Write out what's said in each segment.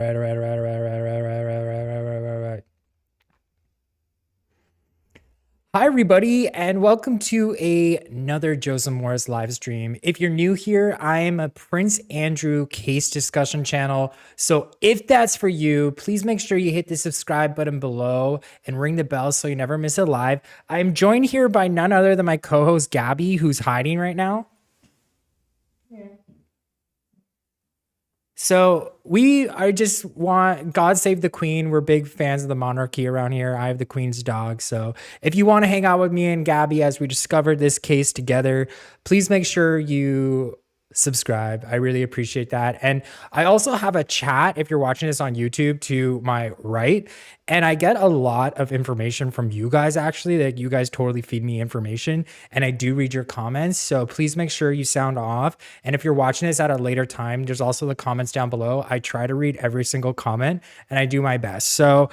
Right. Hi, everybody, and welcome to another Joseph Morris live stream. If you're new here, I am a Prince Andrew case discussion channel. So if that's for you, please make sure you hit the subscribe button below and ring the bell so you never miss a live. I'm joined here by none other than my co-host Gabby, who's hiding right now. So I just want God save the Queen. We're big fans of the monarchy around here. I have the Queen's dog. So if you want to hang out with me and Gabby as we discovered this case together, please make sure you subscribe. I really appreciate that. And I also have a chat if you're watching this on YouTube to my right. And I get a lot of information from you guys, actually. Like, you guys totally feed me information. And I do read your comments. So please make sure you sound off. And if you're watching this at a later time, there's also the comments down below. I try to read every single comment and I do my best. So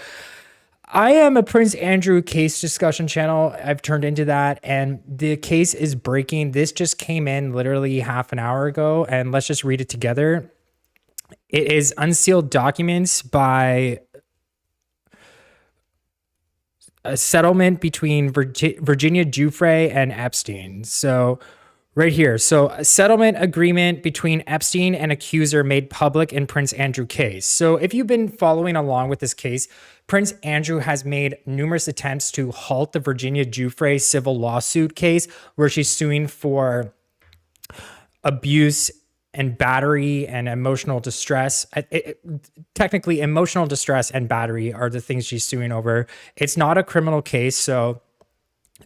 I am a Prince Andrew case discussion channel. I've turned into that, and the case is breaking. This just came in literally half an hour ago, and let's just read it together. It is unsealed documents by a settlement between Virginia Giuffre and Epstein. So right here. So a settlement agreement between Epstein and accuser made public in Prince Andrew case. So if you've been following along with this case, Prince Andrew has made numerous attempts to halt the Virginia Giuffre civil lawsuit case where she's suing for abuse and battery and emotional distress. Technically, emotional distress and battery are the things she's suing over. It's not a criminal case, so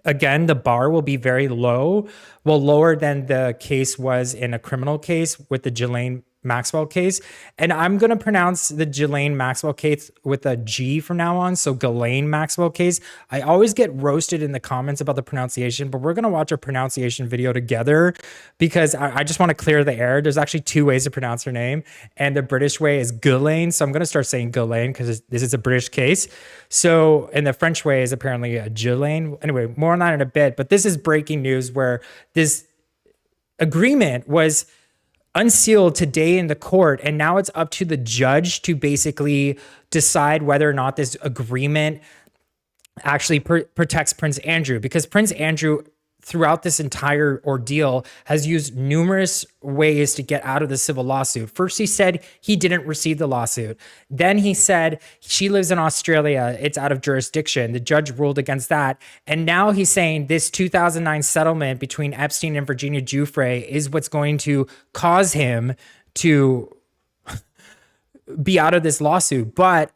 again, the bar will be very low, lower than the case was in a criminal case with the Ghislaine Maxwell case. And I'm going to pronounce the Ghislaine Maxwell case with a G from now on. So Ghislaine Maxwell case. I always get roasted in the comments about the pronunciation, but we're going to watch a pronunciation video together because I just want to clear the air. There's actually two ways to pronounce her name, and the British way is Ghislaine. So I'm going to start saying Ghislaine because this is a British case. So, and the French way is apparently a Ghislaine. Anyway, more on that in a bit, but this is breaking news where this agreement was unsealed today in the court, and now it's up to the judge to basically decide whether or not this agreement actually protects Prince Andrew, because Prince Andrew throughout this entire ordeal has used numerous ways to get out of the civil lawsuit. First, he said he didn't receive the lawsuit. Then he said she lives in Australia, it's out of jurisdiction. The judge ruled against that. And now he's saying this 2009 settlement between Epstein and Virginia Giuffre is what's going to cause him to be out of this lawsuit. But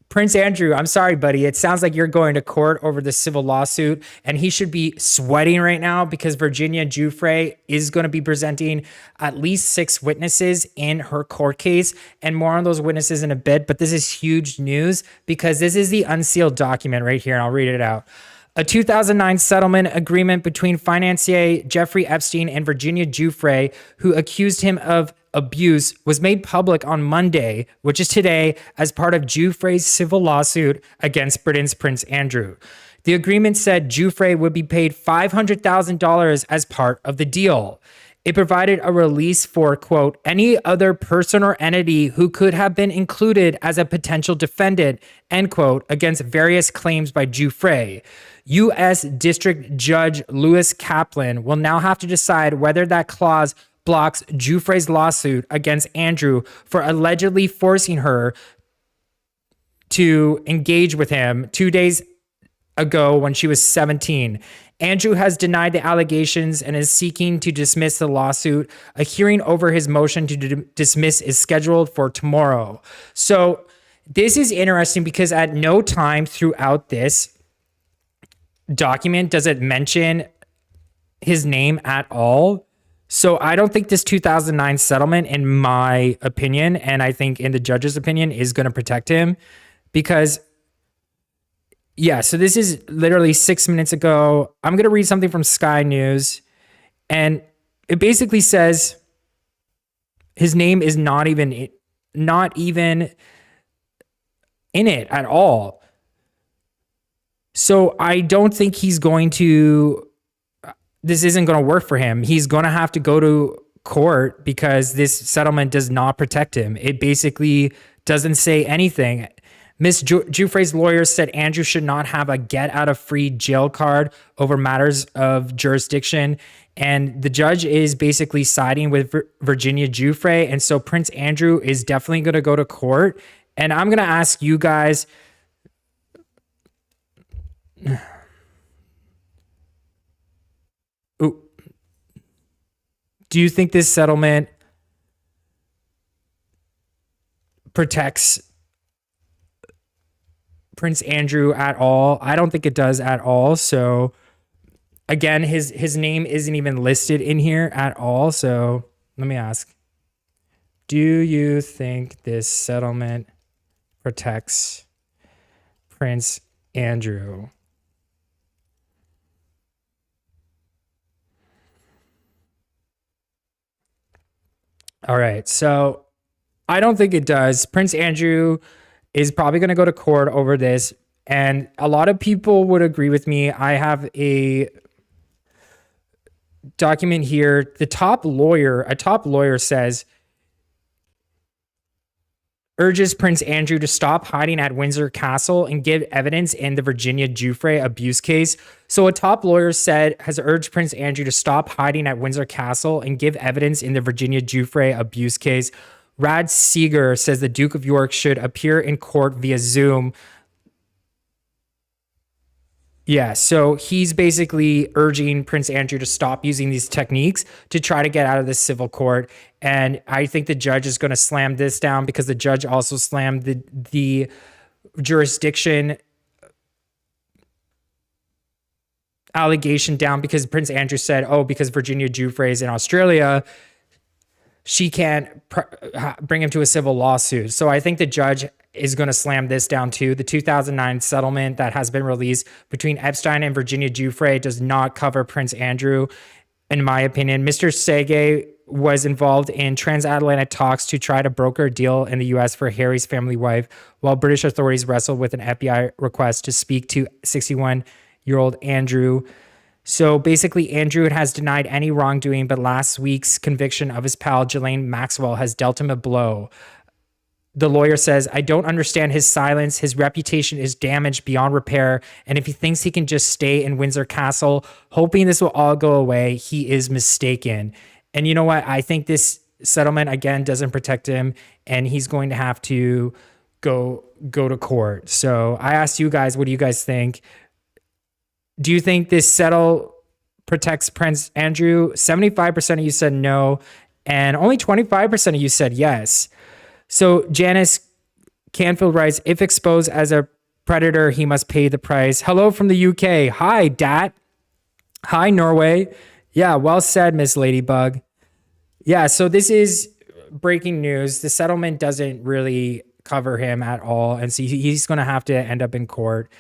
Prince Andrew, I'm sorry, buddy. It sounds like you're going to court over the civil lawsuit, and he should be sweating right now because Virginia Giuffre is going to be presenting at least 6 witnesses in her court case, and more on those witnesses in a bit. But this is huge news because this is the unsealed document right here, and I'll read it out. A 2009 settlement agreement between financier Jeffrey Epstein and Virginia Giuffre, who accused him of abuse, was made public on Monday, which is today, as part of Giuffre's civil lawsuit against Britain's Prince Andrew. The agreement said Giuffre would be paid $500,000 as part of the deal. It provided a release for, quote, any other person or entity who could have been included as a potential defendant, end quote, against various claims by Giuffre. U.S. District Judge Lewis Kaplan will now have to decide whether that clause blocks Giuffre's lawsuit against Andrew for allegedly forcing her to engage with him 2 days ago when she was 17. Andrew has denied the allegations and is seeking to dismiss the lawsuit. A hearing over his motion to dismiss is scheduled for tomorrow. So this is interesting because at no time throughout this document does it mention his name at all. So I don't think this 2009 settlement, in my opinion, and I think in the judge's opinion, is going to protect him because, yeah, so this is literally 6 minutes ago. I'm going to read something from Sky News, and it basically says his name is not even in it at all. So I don't think he's going to, this isn't going to work for him. He's going to have to go to court because this settlement does not protect him. It basically doesn't say anything. Miss Giuffre's lawyer said Andrew should not have a get out of free jail card over matters of jurisdiction. And the judge is basically siding with Virginia Giuffre. And so Prince Andrew is definitely going to go to court. And I'm going to ask you guys, do you think this settlement protects Prince Andrew at all? I don't think it does at all. So again, his name isn't even listed in here at all. So let me ask, do you think this settlement protects Prince Andrew? All right. So I don't think it does. Prince Andrew is probably going to go to court over this. And a lot of people would agree with me. I have a document here. A top lawyer says, urges Prince Andrew to stop hiding at Windsor Castle and give evidence in the Virginia Giuffre abuse case. So a top lawyer has urged Prince Andrew to stop hiding at Windsor Castle and give evidence in the Virginia Giuffre abuse case. Rad Seeger says the Duke of York should appear in court via Zoom. Yeah, so he's basically urging Prince Andrew to stop using these techniques to try to get out of this civil court. And I think the judge is going to slam this down because the judge also slammed the jurisdiction allegation down because Prince Andrew said, oh, because Virginia Giuffre is in Australia, she can't bring him to a civil lawsuit. So I think the judge is going to slam this down too. The 2009 settlement that has been released between Epstein and Virginia Giuffre does not cover Prince Andrew, in my opinion. Mr. Sege was involved in transatlantic talks to try to broker a deal in the U.S. for Harry's family wife, while British authorities wrestled with an FBI request to speak to 61-year-old Andrew. So basically, Andrew has denied any wrongdoing, but last week's conviction of his pal, Ghislaine Maxwell, has dealt him a blow. The lawyer says, I don't understand his silence. His reputation is damaged beyond repair. And if he thinks he can just stay in Windsor Castle, hoping this will all go away, he is mistaken. And you know what? I think this settlement, again, doesn't protect him, and he's going to have to go to court. So I asked you guys, what do you guys think? Do you think this settle protects Prince Andrew? 75% of you said no, and only 25% of you said yes. So Janice Canfield writes, if exposed as a predator, he must pay the price. Hello from the UK. Hi, Dat. Hi, Norway. Yeah, well said, Miss Ladybug. Yeah, so this is breaking news. The settlement doesn't really cover him at all, and so he's going to have to end up in court.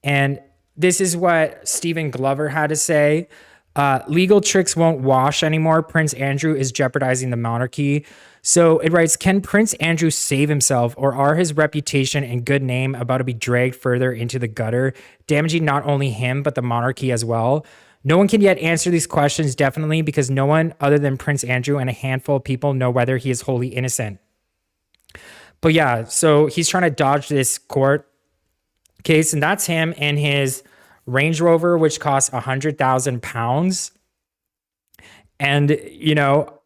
And this is what Stephen Glover had to say. Legal tricks won't wash anymore. Prince Andrew is jeopardizing the monarchy. So it writes, can Prince Andrew save himself, or are his reputation and good name about to be dragged further into the gutter, damaging not only him, but the monarchy as well? No one can yet answer these questions definitely, because no one other than Prince Andrew and a handful of people know whether he is wholly innocent. But yeah, so he's trying to dodge this court case, and that's him and his Range Rover, which costs £100,000. And, you know,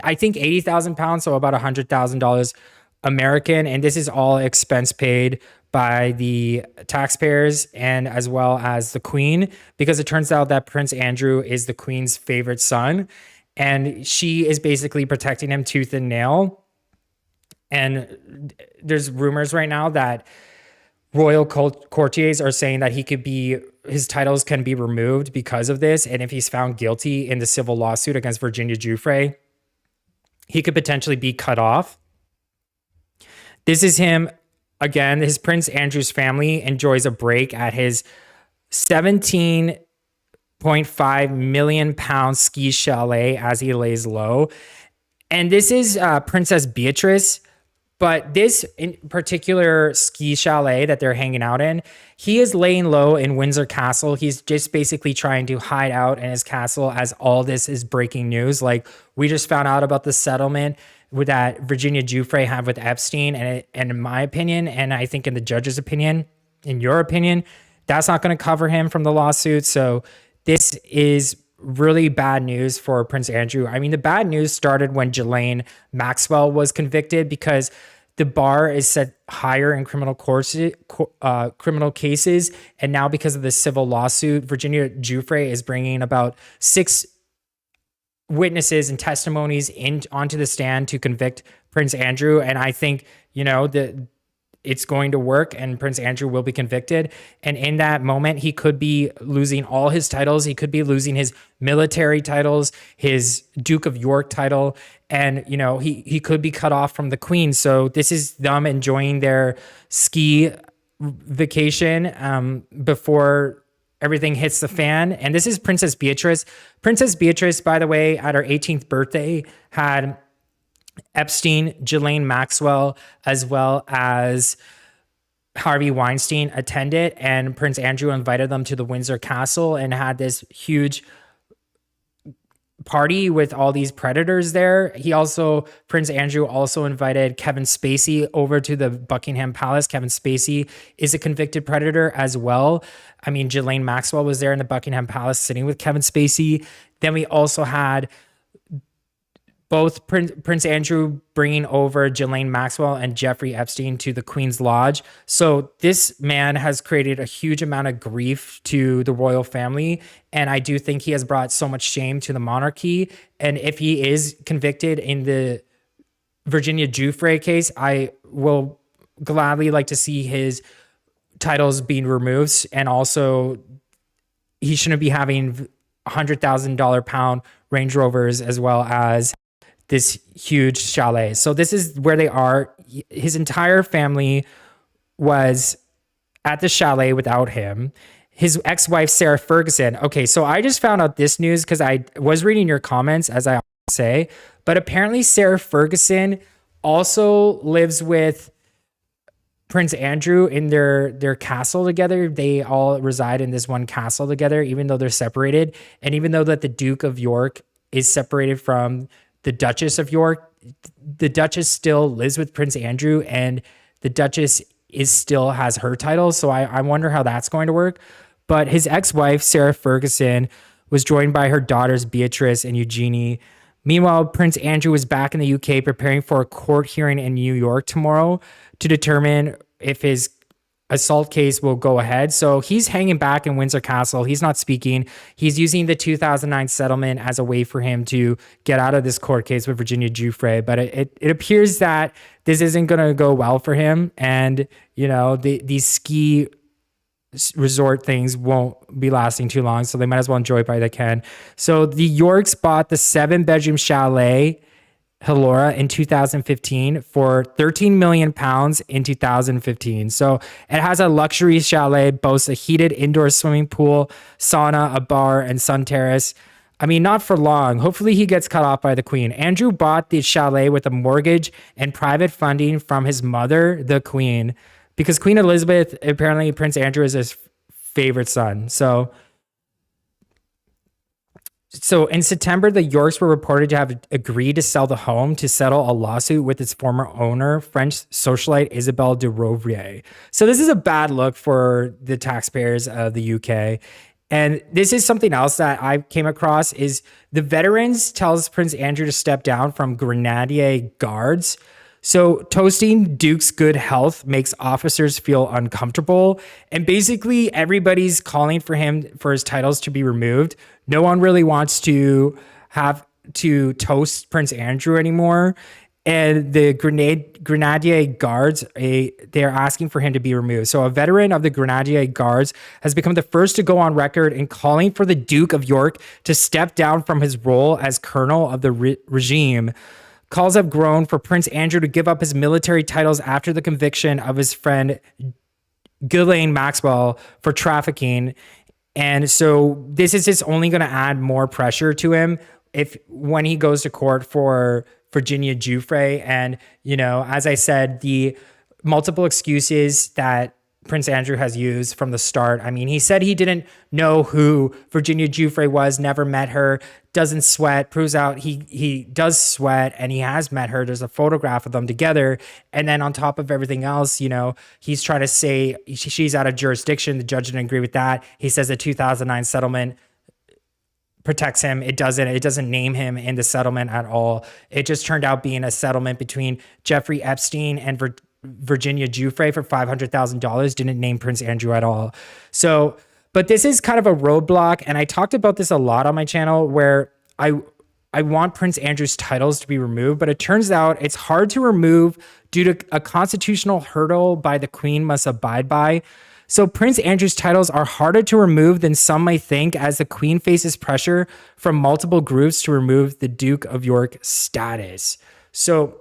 I think 80,000 pounds, so about $100,000 American. And this is all expense paid by the taxpayers and as well as the Queen, because it turns out that Prince Andrew is the Queen's favorite son, and she is basically protecting him tooth and nail. And there's rumors right now that royal courtiers are saying that his titles can be removed because of this. And if he's found guilty in the civil lawsuit against Virginia Giuffre, he could potentially be cut off. This is him again. His Prince Andrew's family enjoys a break at his 17.5 million pound ski chalet as he lays low. And this is Princess Beatrice. But this in particular ski chalet that they're hanging out in, he is laying low in Windsor Castle. He's just basically trying to hide out in his castle as all this is breaking news. Like, we just found out about the settlement. that Virginia Giuffre had with Epstein, and in my opinion, and I think in the judge's opinion, in your opinion, that's not going to cover him from the lawsuit. So this is really bad news for Prince Andrew. I mean, the bad news started when Ghislaine Maxwell was convicted, because the bar is set higher in criminal cases. And now because of the civil lawsuit, Virginia Giuffre is bringing about 6 witnesses and testimonies onto the stand to convict Prince Andrew. And I think, that it's going to work and Prince Andrew will be convicted. And in that moment, he could be losing all his titles. He could be losing his military titles, his Duke of York title. And, he could be cut off from the Queen. So this is them enjoying their ski vacation before everything hits the fan. And this is Princess Beatrice. Princess Beatrice, by the way, at her 18th birthday, had Epstein, Ghislaine Maxwell, as well as Harvey Weinstein attended, and Prince Andrew invited them to the Windsor Castle and had this huge party with all these predators there. Prince Andrew also invited Kevin Spacey over to the Buckingham Palace. Kevin Spacey is a convicted predator as well. I mean, Ghislaine Maxwell was there in the Buckingham Palace sitting with Kevin Spacey. Then we also had both Prince Andrew bringing over Ghislaine Maxwell and Jeffrey Epstein to the Queen's Lodge. So this man has created a huge amount of grief to the royal family. And I do think he has brought so much shame to the monarchy. And if he is convicted in the Virginia Giuffre case, I will gladly like to see his titles being removed. And also, he shouldn't be having $100,000 pound Range Rovers as well as this huge chalet. So this is where they are. His entire family was at the chalet without him. His ex-wife, Sarah Ferguson. Okay, so I just found out this news because I was reading your comments, as I say, but apparently Sarah Ferguson also lives with Prince Andrew in their castle together. They all reside in this one castle together, even though they're separated. And even though that the Duke of York is separated from the Duchess of York, the Duchess still lives with Prince Andrew, and the Duchess still has her title. So I wonder how that's going to work. But his ex-wife, Sarah Ferguson, was joined by her daughters, Beatrice and Eugenie. Meanwhile, Prince Andrew is back in the UK preparing for a court hearing in New York tomorrow to determine if his assault case will go ahead. So he's hanging back in Windsor Castle. He's not speaking. He's using the 2009 settlement as a way for him to get out of this court case with Virginia Giuffre. But it appears that this isn't going to go well for him. And, these ski resort things won't be lasting too long. So they might as well enjoy it while they can. So the Yorks bought the 7-bedroom chalet Hillora in 2015 for 13 million pounds in 2015. So it has a luxury chalet, boasts a heated indoor swimming pool, sauna, a bar, and sun terrace. I mean, not for long. Hopefully he gets cut off by the Queen. Andrew bought the chalet with a mortgage and private funding from his mother, the Queen, because Queen Elizabeth, apparently Prince Andrew is his favorite son. So in September, the Yorks were reported to have agreed to sell the home to settle a lawsuit with its former owner, French socialite Isabelle de Rovrier. So this is a bad look for the taxpayers of the UK. And this is something else that I came across is the veterans tells Prince Andrew to step down from Grenadier Guards. So toasting Duke's good health makes officers feel uncomfortable. And basically everybody's calling for him for his titles to be removed. No one really wants to have to toast Prince Andrew anymore. And the Grenadier Guards, they're asking for him to be removed. So a veteran of the Grenadier Guards has become the first to go on record in calling for the Duke of York to step down from his role as colonel of the regime. Calls have grown for Prince Andrew to give up his military titles after the conviction of his friend Ghislaine Maxwell for trafficking. And so this is just only going to add more pressure to him when he goes to court for Virginia Giuffre. And, as I said, the multiple excuses that Prince Andrew has used from the start. I mean, he said he didn't know who Virginia Giuffre was, never met her, doesn't sweat, proves out he does sweat and he has met her. There's a photograph of them together. And then on top of everything else, he's trying to say she's out of jurisdiction. The judge didn't agree with that. He says the 2009 settlement protects him. It doesn't name him in the settlement at all. It just turned out being a settlement between Jeffrey Epstein and Virginia Giuffre for $500,000. Didn't name Prince Andrew at all. So, but this is kind of a roadblock, and I talked about this a lot on my channel where I want Prince Andrew's titles to be removed, but it turns out it's hard to remove due to a constitutional hurdle by the Queen must abide by. So Prince Andrew's titles are harder to remove than some might think, as the Queen faces pressure from multiple groups to remove the Duke of York status. So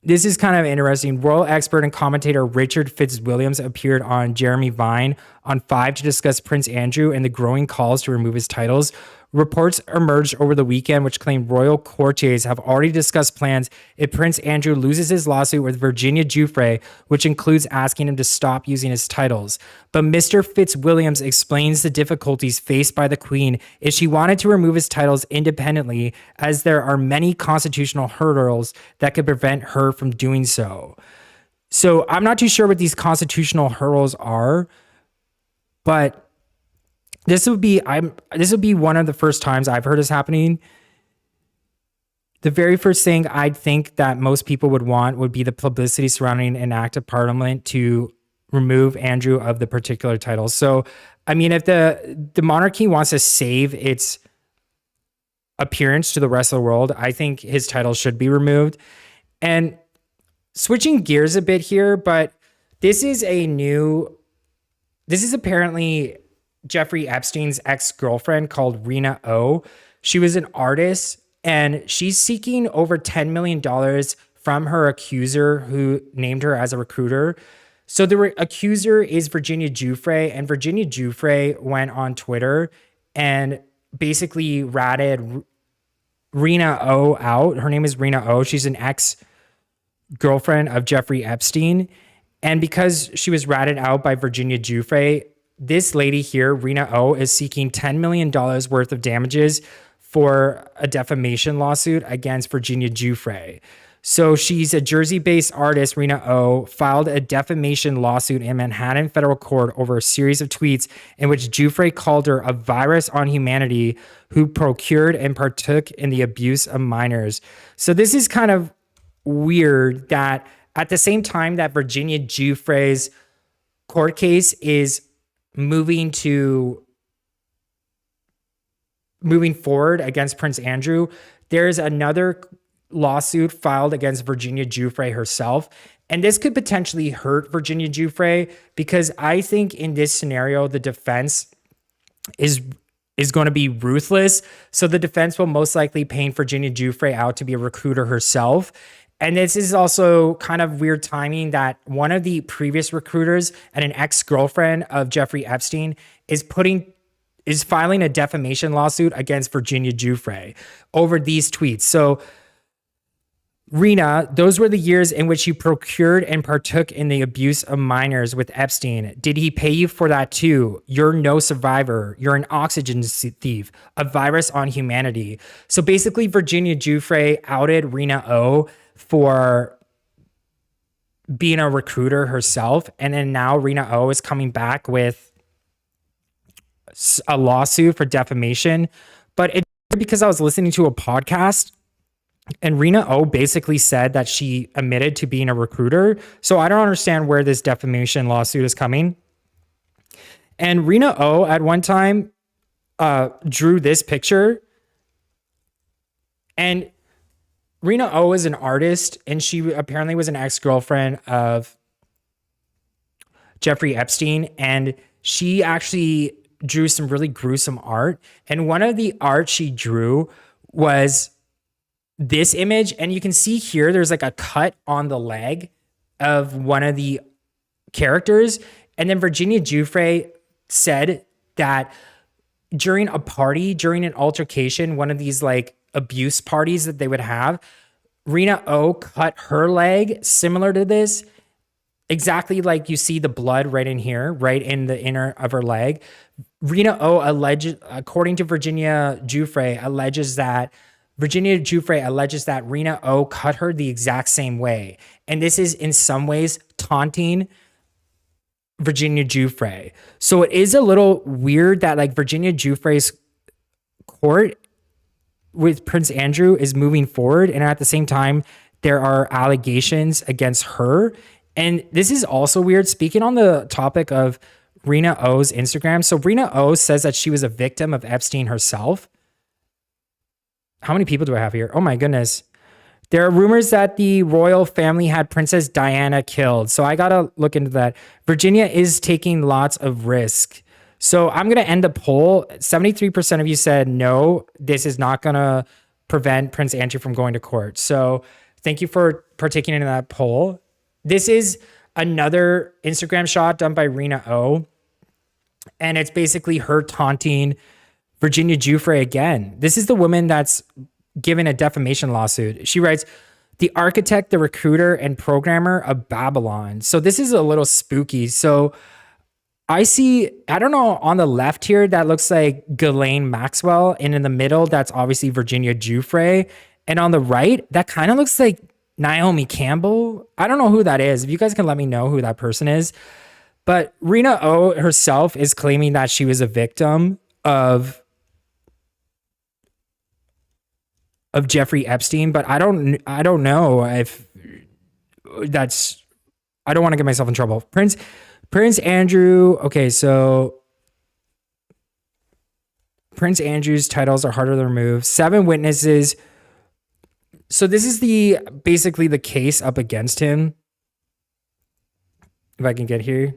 this is kind of interesting. Royal expert and commentator Richard Fitzwilliams appeared on Jeremy Vine on 5 to discuss Prince Andrew and the growing calls to remove his titles. Reports emerged over the weekend which claimed royal courtiers have already discussed plans if Prince Andrew loses his lawsuit with Virginia Giuffre, which includes asking him to stop using his titles. But Mr. Fitzwilliams explains the difficulties faced by the Queen if she wanted to remove his titles independently, as there are many constitutional hurdles that could prevent her from doing so. So I'm not too sure what these constitutional hurdles are, but this would be one of the first times I've heard this happening. The very first thing I'd think that most people would want would be the publicity surrounding an act of parliament to remove Andrew of the particular titles. So, I mean, if the monarchy wants to save its appearance to the rest of the world, I think his title should be removed. And switching gears a bit here, but this is apparently Jeffrey Epstein's ex-girlfriend called Rena O. She was an artist, and she's seeking over $10 million from her accuser, who named her as a recruiter. So the accuser is Virginia Giuffre, and Virginia Giuffre went on Twitter and basically ratted Rena O out. Her name is Rena O. She's an ex-girlfriend of Jeffrey Epstein. And because she was ratted out by Virginia Giuffre, this lady here, Rena O, is seeking $10 million worth of damages for a defamation lawsuit against Virginia Giuffre. So she's a Jersey-based artist. Rena O filed a defamation lawsuit in Manhattan federal court over a series of tweets in which Giuffre called her a virus on humanity who procured and partook in the abuse of minors. So this is kind of weird that at the same time that Virginia Giuffre's court case is moving forward against Prince Andrew, there's another lawsuit filed against Virginia Giuffre herself. And this could potentially hurt Virginia Giuffre, because I think in this scenario, the defense is going to be ruthless. So the defense will most likely paint Virginia Giuffre out to be a recruiter herself. And this is also kind of weird timing that one of the previous recruiters and an ex-girlfriend of Jeffrey Epstein is filing a defamation lawsuit against Virginia Giuffre over these tweets. So Rena, those were the years in which you procured and partook in the abuse of minors with Epstein. Did he pay you for that too? You're no survivor. You're an oxygen thief, a virus on humanity. So basically, Virginia Giuffre outed Rena O for being a recruiter herself. And then now Rena O is coming back with a lawsuit for defamation. But it's because I was listening to a podcast and Rena O basically said that she admitted to being a recruiter. So I don't understand where this defamation lawsuit is coming. And Rena O at one time drew this picture. And Rena O is an artist, and she apparently was an ex-girlfriend of Jeffrey Epstein, and she actually drew some really gruesome art. And one of the art she drew was this image, and you can see here there's like a cut on the leg of one of the characters. And then Virginia Giuffre said that during a party, during an altercation, one of these like abuse parties that they would have, Rena O cut her leg similar to this exactly like you see the blood right in here, right in the inner of her leg. Rena O according to Virginia Giuffre alleges that Rena O cut her the exact same way. And this is in some ways taunting Virginia Giuffre. So it is a little weird that like Virginia Giuffre's court with Prince Andrew is moving forward. And at the same time, there are allegations against her. And this is also weird. Speaking on the topic of Rena O's Instagram. So Rena O says that she was a victim of Epstein herself. How many people do I have here? Oh my goodness. There are rumors that the royal family had Princess Diana killed. So I got to look into that. Virginia is taking lots of risk. So I'm going to end the poll. 73% of you said no, this is not going to prevent Prince Andrew from going to court. So thank you for partaking in that poll. This is another Instagram shot done by Rena O. And it's basically her taunting Virginia Giuffre again. This is the woman that's given a defamation lawsuit. She writes, the architect, the recruiter, and programmer of Babylon. So this is a little spooky. So I see, I don't know, on the left here, that looks like Ghislaine Maxwell. And in the middle, that's obviously Virginia Giuffre. And on the right, that kind of looks like Naomi Campbell. I don't know who that is. If you guys can let me know who that person is. But Rena O herself is claiming that she was a victim of Jeffrey Epstein, but I don't know if that's, I don't want to get myself in trouble. Prince Andrew. Okay. So Prince Andrew's titles are harder to remove. 7 witnesses. So this is basically the case up against him. If I can get here.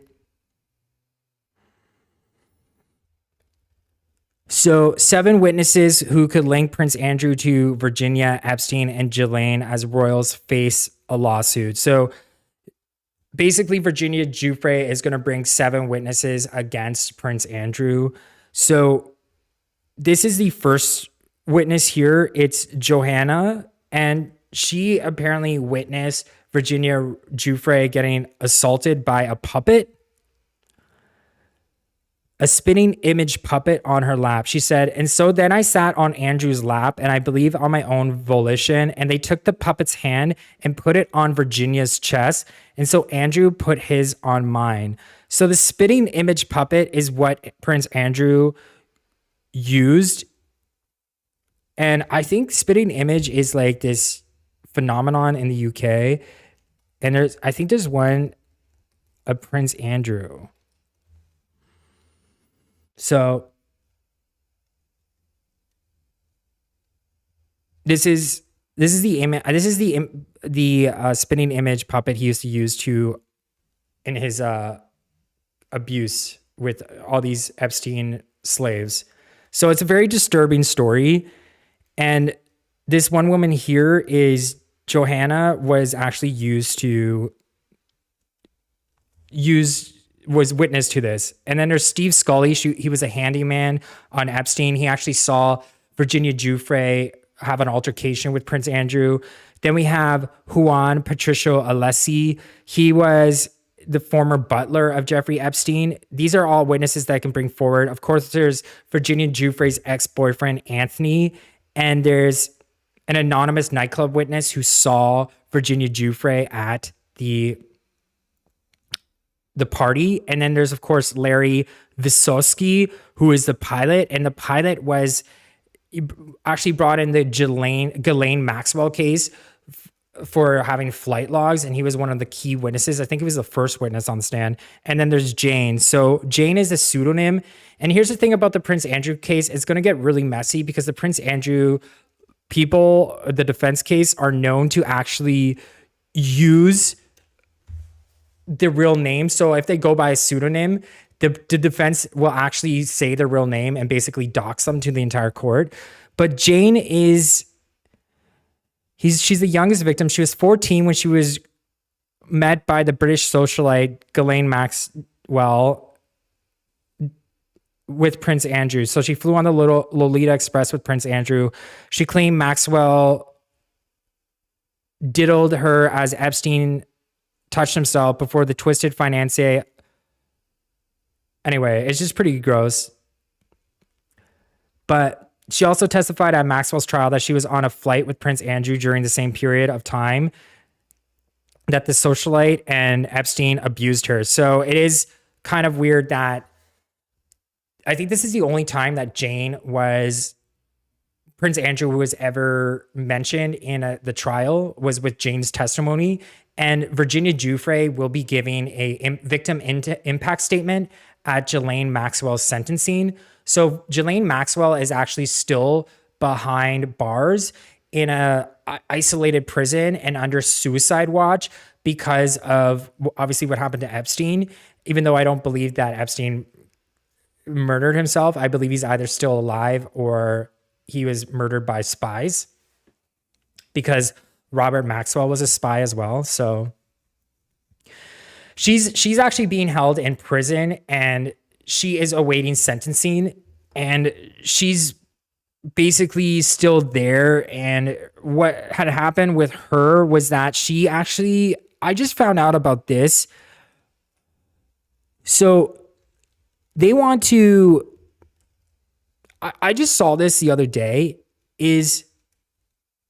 So 7 witnesses who could link Prince Andrew to Virginia, Epstein, and Ghislaine as royals face a lawsuit. So basically, Virginia Giuffre is going to bring 7 witnesses against Prince Andrew. So this is the first witness here. It's Johanna, and she apparently witnessed Virginia Giuffre getting assaulted by a puppet. A spinning image puppet on her lap. She said, and so then I sat on Andrew's lap, and I believe on my own volition, and they took the puppet's hand and put it on Virginia's chest. And so Andrew put his on mine. So the spinning image puppet is what Prince Andrew used. And I think spitting image is like this phenomenon in the UK. And I think there's one of Prince Andrew. So this is the image. This is the spinning image puppet he used to use in his abuse with all these Epstein slaves. So it's a very disturbing story. And this one woman here is Johanna, was actually was witness to this. And then there's Steve Scully. He was a handyman on Epstein. He actually saw Virginia Giuffre have an altercation with Prince Andrew. Then we have Juan Patricio Alessi. He was the former butler of Jeffrey Epstein. These are all witnesses that I can bring forward. Of course, there's Virginia Giuffre's ex-boyfriend, Anthony. And there's an anonymous nightclub witness who saw Virginia Giuffre at the party. And then there's, of course, Larry Vysotsky, who is the pilot. And the pilot actually brought in the Ghislaine Maxwell case for having flight logs. And he was one of the key witnesses. I think he was the first witness on the stand. And then there's Jane. So Jane is a pseudonym. And here's the thing about the Prince Andrew case. It's going to get really messy because the Prince Andrew people, the defense case, are known to actually use the real name. So if they go by a pseudonym, the defense will actually say their real name and basically dox them to the entire court. But Jane she's the youngest victim. She was 14 when she was met by the British socialite Ghislaine Maxwell with Prince Andrew. So she flew on the Lolita Express with Prince Andrew. She claimed Maxwell diddled her as Epstein touched himself before the twisted financier. Anyway, it's just pretty gross. But she also testified at Maxwell's trial that she was on a flight with Prince Andrew during the same period of time that the socialite and Epstein abused her. So it is kind of weird that I think this is the only time that Prince Andrew was ever mentioned in the trial was with Jane's testimony. And Virginia Giuffre will be giving a victim impact statement at Ghislaine Maxwell's sentencing. So Ghislaine Maxwell is actually still behind bars in a isolated prison and under suicide watch because of obviously what happened to Epstein. Even though I don't believe that Epstein murdered himself, I believe he's either still alive or he was murdered by spies, because Robert Maxwell was a spy as well. So she's actually being held in prison and she is awaiting sentencing, and she's basically still there. And what had happened with her was that she actually, I just found out about this. So they want to, I just saw this the other day, is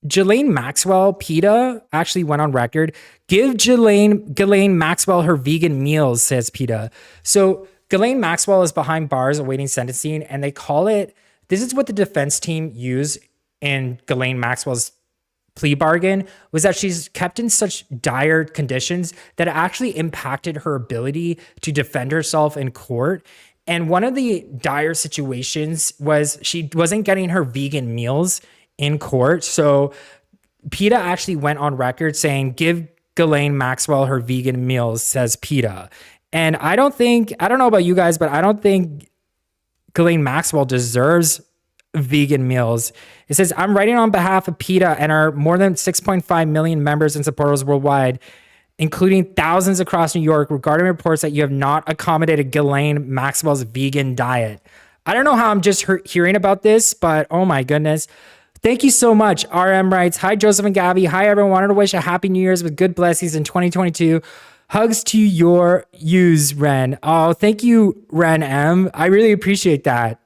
Ghislaine Maxwell, PETA actually went on record, give Ghislaine Maxwell her vegan meals, says PETA. So Ghislaine Maxwell is behind bars awaiting sentencing, and they call it, this is what the defense team used in Ghislaine Maxwell's plea bargain, was that she's kept in such dire conditions that it actually impacted her ability to defend herself in court. And one of the dire situations was she wasn't getting her vegan meals in court. So PETA actually went on record saying, give Ghislaine Maxwell her vegan meals, says PETA. And I don't know about you guys, but I don't think Ghislaine Maxwell deserves vegan meals. It says, I'm writing on behalf of PETA and our more than 6.5 million members and supporters worldwide, including thousands across New York, regarding reports that you have not accommodated Ghislaine Maxwell's vegan diet. I don't know how I'm just hearing about this, but oh my goodness. Thank you so much. RM writes, hi, Joseph and Gabby. Hi, everyone. Wanted to wish a happy New Year's with good blessings in 2022. Hugs to your use, Ren. Oh, thank you, Ren M. I really appreciate that.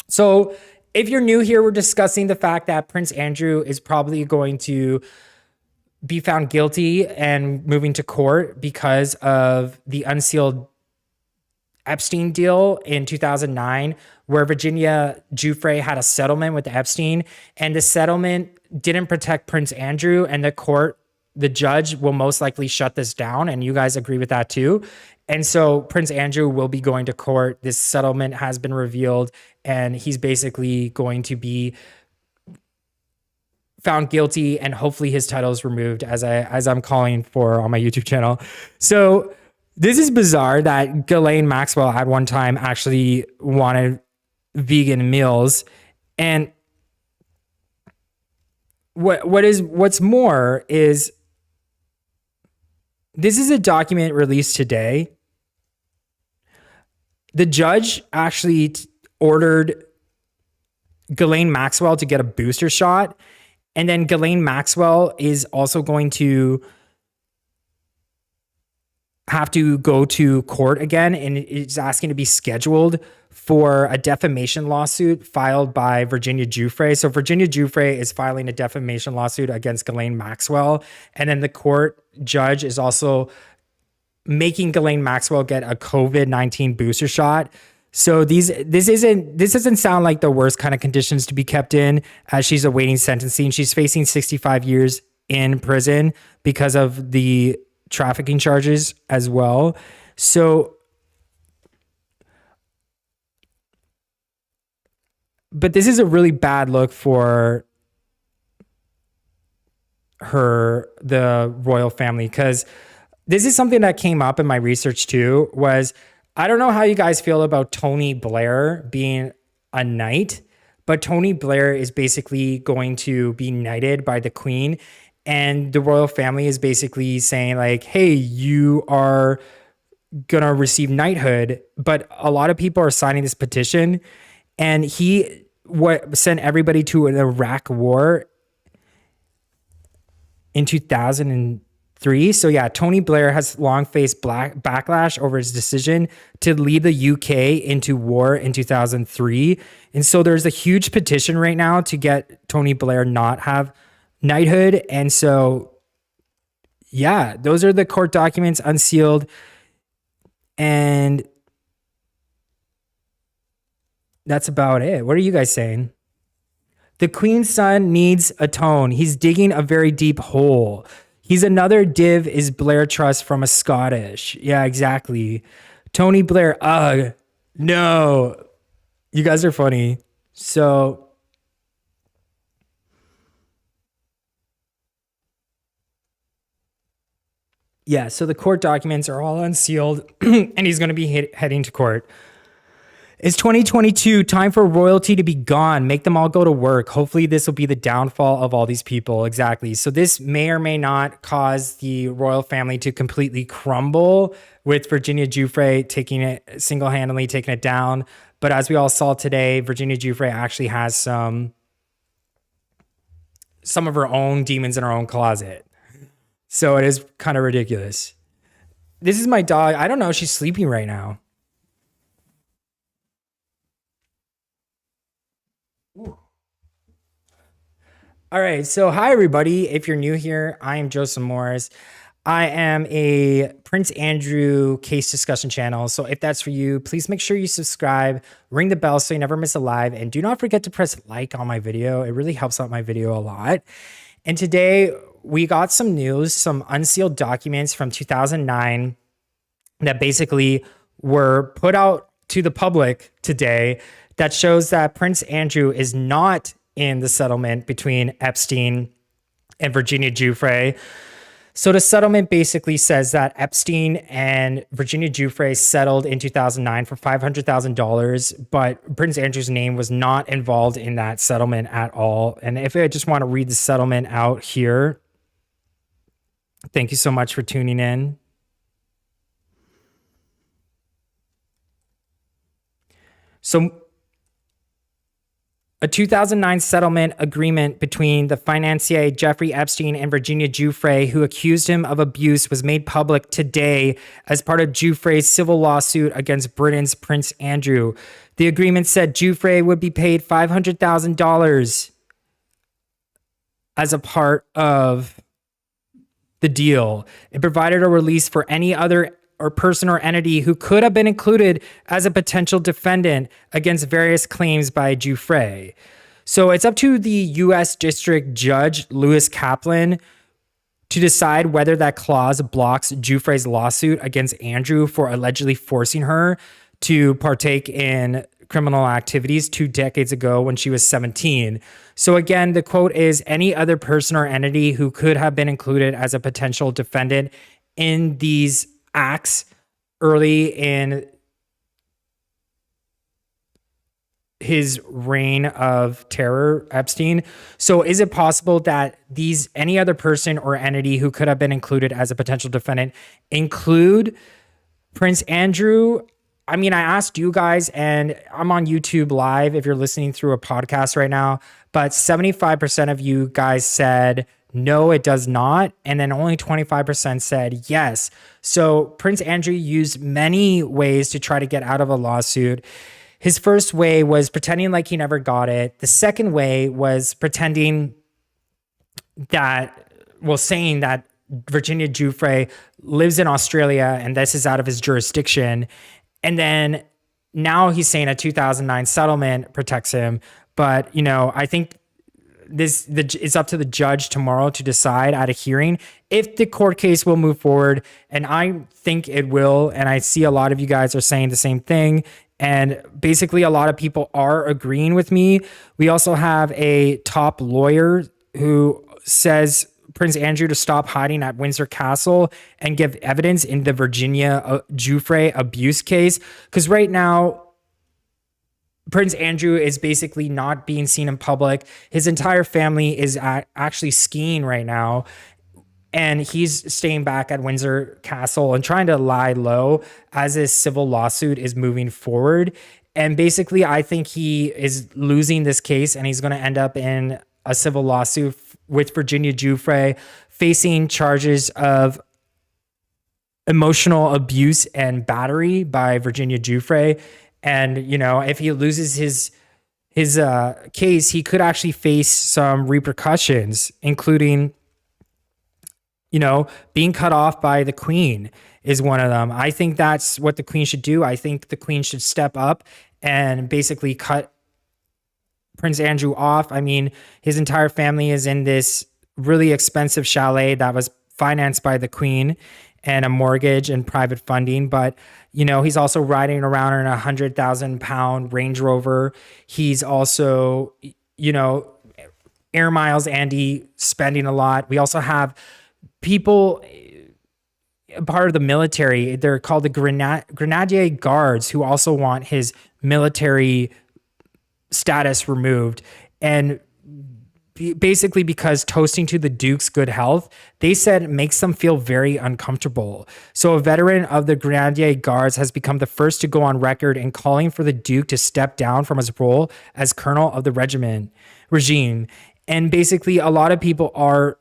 So if you're new here, we're discussing the fact that Prince Andrew is probably going to be found guilty and moving to court because of the unsealed Epstein deal in 2009, where Virginia Giuffre had a settlement with Epstein, and the settlement didn't protect Prince Andrew, and the judge will most likely shut this down, and you guys agree with that too. And so Prince Andrew will be going to court. This settlement has been revealed, and he's basically going to be found guilty, and hopefully his title is removed, as I'm calling for on my YouTube channel. So this is bizarre that Ghislaine Maxwell at one time actually wanted vegan meals. And what's more is this is a document released today. The judge actually ordered Ghislaine Maxwell to get a booster shot. And then Ghislaine Maxwell is also going to have to go to court again, and is asking to be scheduled for a defamation lawsuit filed by Virginia Giuffre. So Virginia Giuffre is filing a defamation lawsuit against Ghislaine Maxwell. And then the court judge is also making Ghislaine Maxwell get a COVID-19 booster shot. So this doesn't sound like the worst kind of conditions to be kept in as she's awaiting sentencing. She's facing 65 years in prison because of the trafficking charges as well. So, but this is a really bad look for the royal family, because this is something that came up in my research too, was I don't know how you guys feel about Tony Blair being a knight, but Tony Blair is basically going to be knighted by the Queen. And the royal family is basically saying like, hey, you are going to receive knighthood. But a lot of people are signing this petition. And he sent everybody to an Iraq war in 2003. three. So yeah, Tony Blair has long faced backlash over his decision to lead the UK into war in 2003. And so there's a huge petition right now to get Tony Blair not have knighthood. And so, yeah, those are the court documents unsealed. And that's about it. What are you guys saying? The Queen's son needs a tone. He's digging a very deep hole. He's another div is Blair Trust from a Scottish. Yeah, exactly. Tony Blair. Ugh. No. You guys are funny. So yeah, so the court documents are all unsealed and he's going to be heading to court. It's 2022, time for royalty to be gone. Make them all go to work. Hopefully this will be the downfall of all these people. Exactly. So this may or may not cause the royal family to completely crumble with Virginia Giuffre taking it single-handedly, taking it down. But as we all saw today, Virginia Giuffre actually has some of her own demons in her own closet. So it is kind of ridiculous. This is my dog. I don't know. She's sleeping right now. All right. So, hi, everybody. If you're new here, I am Joseph Morris. I am a Prince Andrew case discussion channel. So, if that's for you, please make sure you subscribe, ring the bell so you never miss a live, and do not forget to press like on my video. It really helps out my video a lot. And today, we got some news, some unsealed documents from 2009 that basically were put out to the public today that shows that Prince Andrew is not in the settlement between Epstein and Virginia Giuffre. So the settlement basically says that Epstein and Virginia Giuffre settled in 2009 for $500,000, but Prince Andrew's name was not involved in that settlement at all. And if I just want to read the settlement out here, thank you so much for tuning in. So a 2009 settlement agreement between the financier Jeffrey Epstein and Virginia Giuffre, who accused him of abuse, was made public today as part of Giuffre's civil lawsuit against Britain's Prince Andrew. The agreement said Giuffre would be paid $500,000 as a part of the deal. It provided a release for any other or person or entity who could have been included as a potential defendant against various claims by Giuffre. So it's up to the U.S. District Judge Lewis Kaplan to decide whether that clause blocks Giuffre's lawsuit against Andrew for allegedly forcing her to partake in criminal activities 2 decades ago when she was 17. So again, the quote is, any other person or entity who could have been included as a potential defendant in these acts early in his reign of terror, Epstein. So is it possible that any other person or entity who could have been included as a potential defendant include Prince Andrew? I mean, I asked you guys, and I'm on YouTube live if you're listening through a podcast right now, but 75% of you guys said no, it does not. And then only 25% said yes. So Prince Andrew used many ways to try to get out of a lawsuit. His first way was pretending like he never got it. The second way was pretending saying that Virginia Giuffre lives in Australia and this is out of his jurisdiction. And then now he's saying a 2009 settlement protects him. But, I think it's up to the judge tomorrow to decide at a hearing if the court case will move forward. And I think it will. And I see a lot of you guys are saying the same thing. And basically a lot of people are agreeing with me. We also have a top lawyer who says Prince Andrew to stop hiding at Windsor Castle and give evidence in the Virginia Giuffre abuse case. Because right now, Prince Andrew is basically not being seen in public. His entire family is actually skiing right now. And he's staying back at Windsor Castle and trying to lie low as his civil lawsuit is moving forward. And basically, I think he is losing this case and he's going to end up in a civil lawsuit with Virginia Giuffre facing charges of emotional abuse and battery by Virginia Giuffre. And, you know, if he loses his case, he could actually face some repercussions, including, you know, being cut off by the Queen is one of them. I think that's what the Queen should do. I think the Queen should step up and basically cut Prince Andrew off. I mean, his entire family is in this really expensive chalet that was financed by the Queen and a mortgage and private funding. But, you know, he's also riding around in a £100,000 Range Rover. He's also, you know, Air Miles Andy spending a lot. We also have people part of the military. They're called the Grenadier Guards, who also want his military status removed. And basically because toasting to the Duke's good health, they said it makes them feel very uncomfortable. So a veteran of the Grenadier Guards has become the first to go on record in calling for the Duke to step down from his role as colonel of the regime. And basically a lot of people are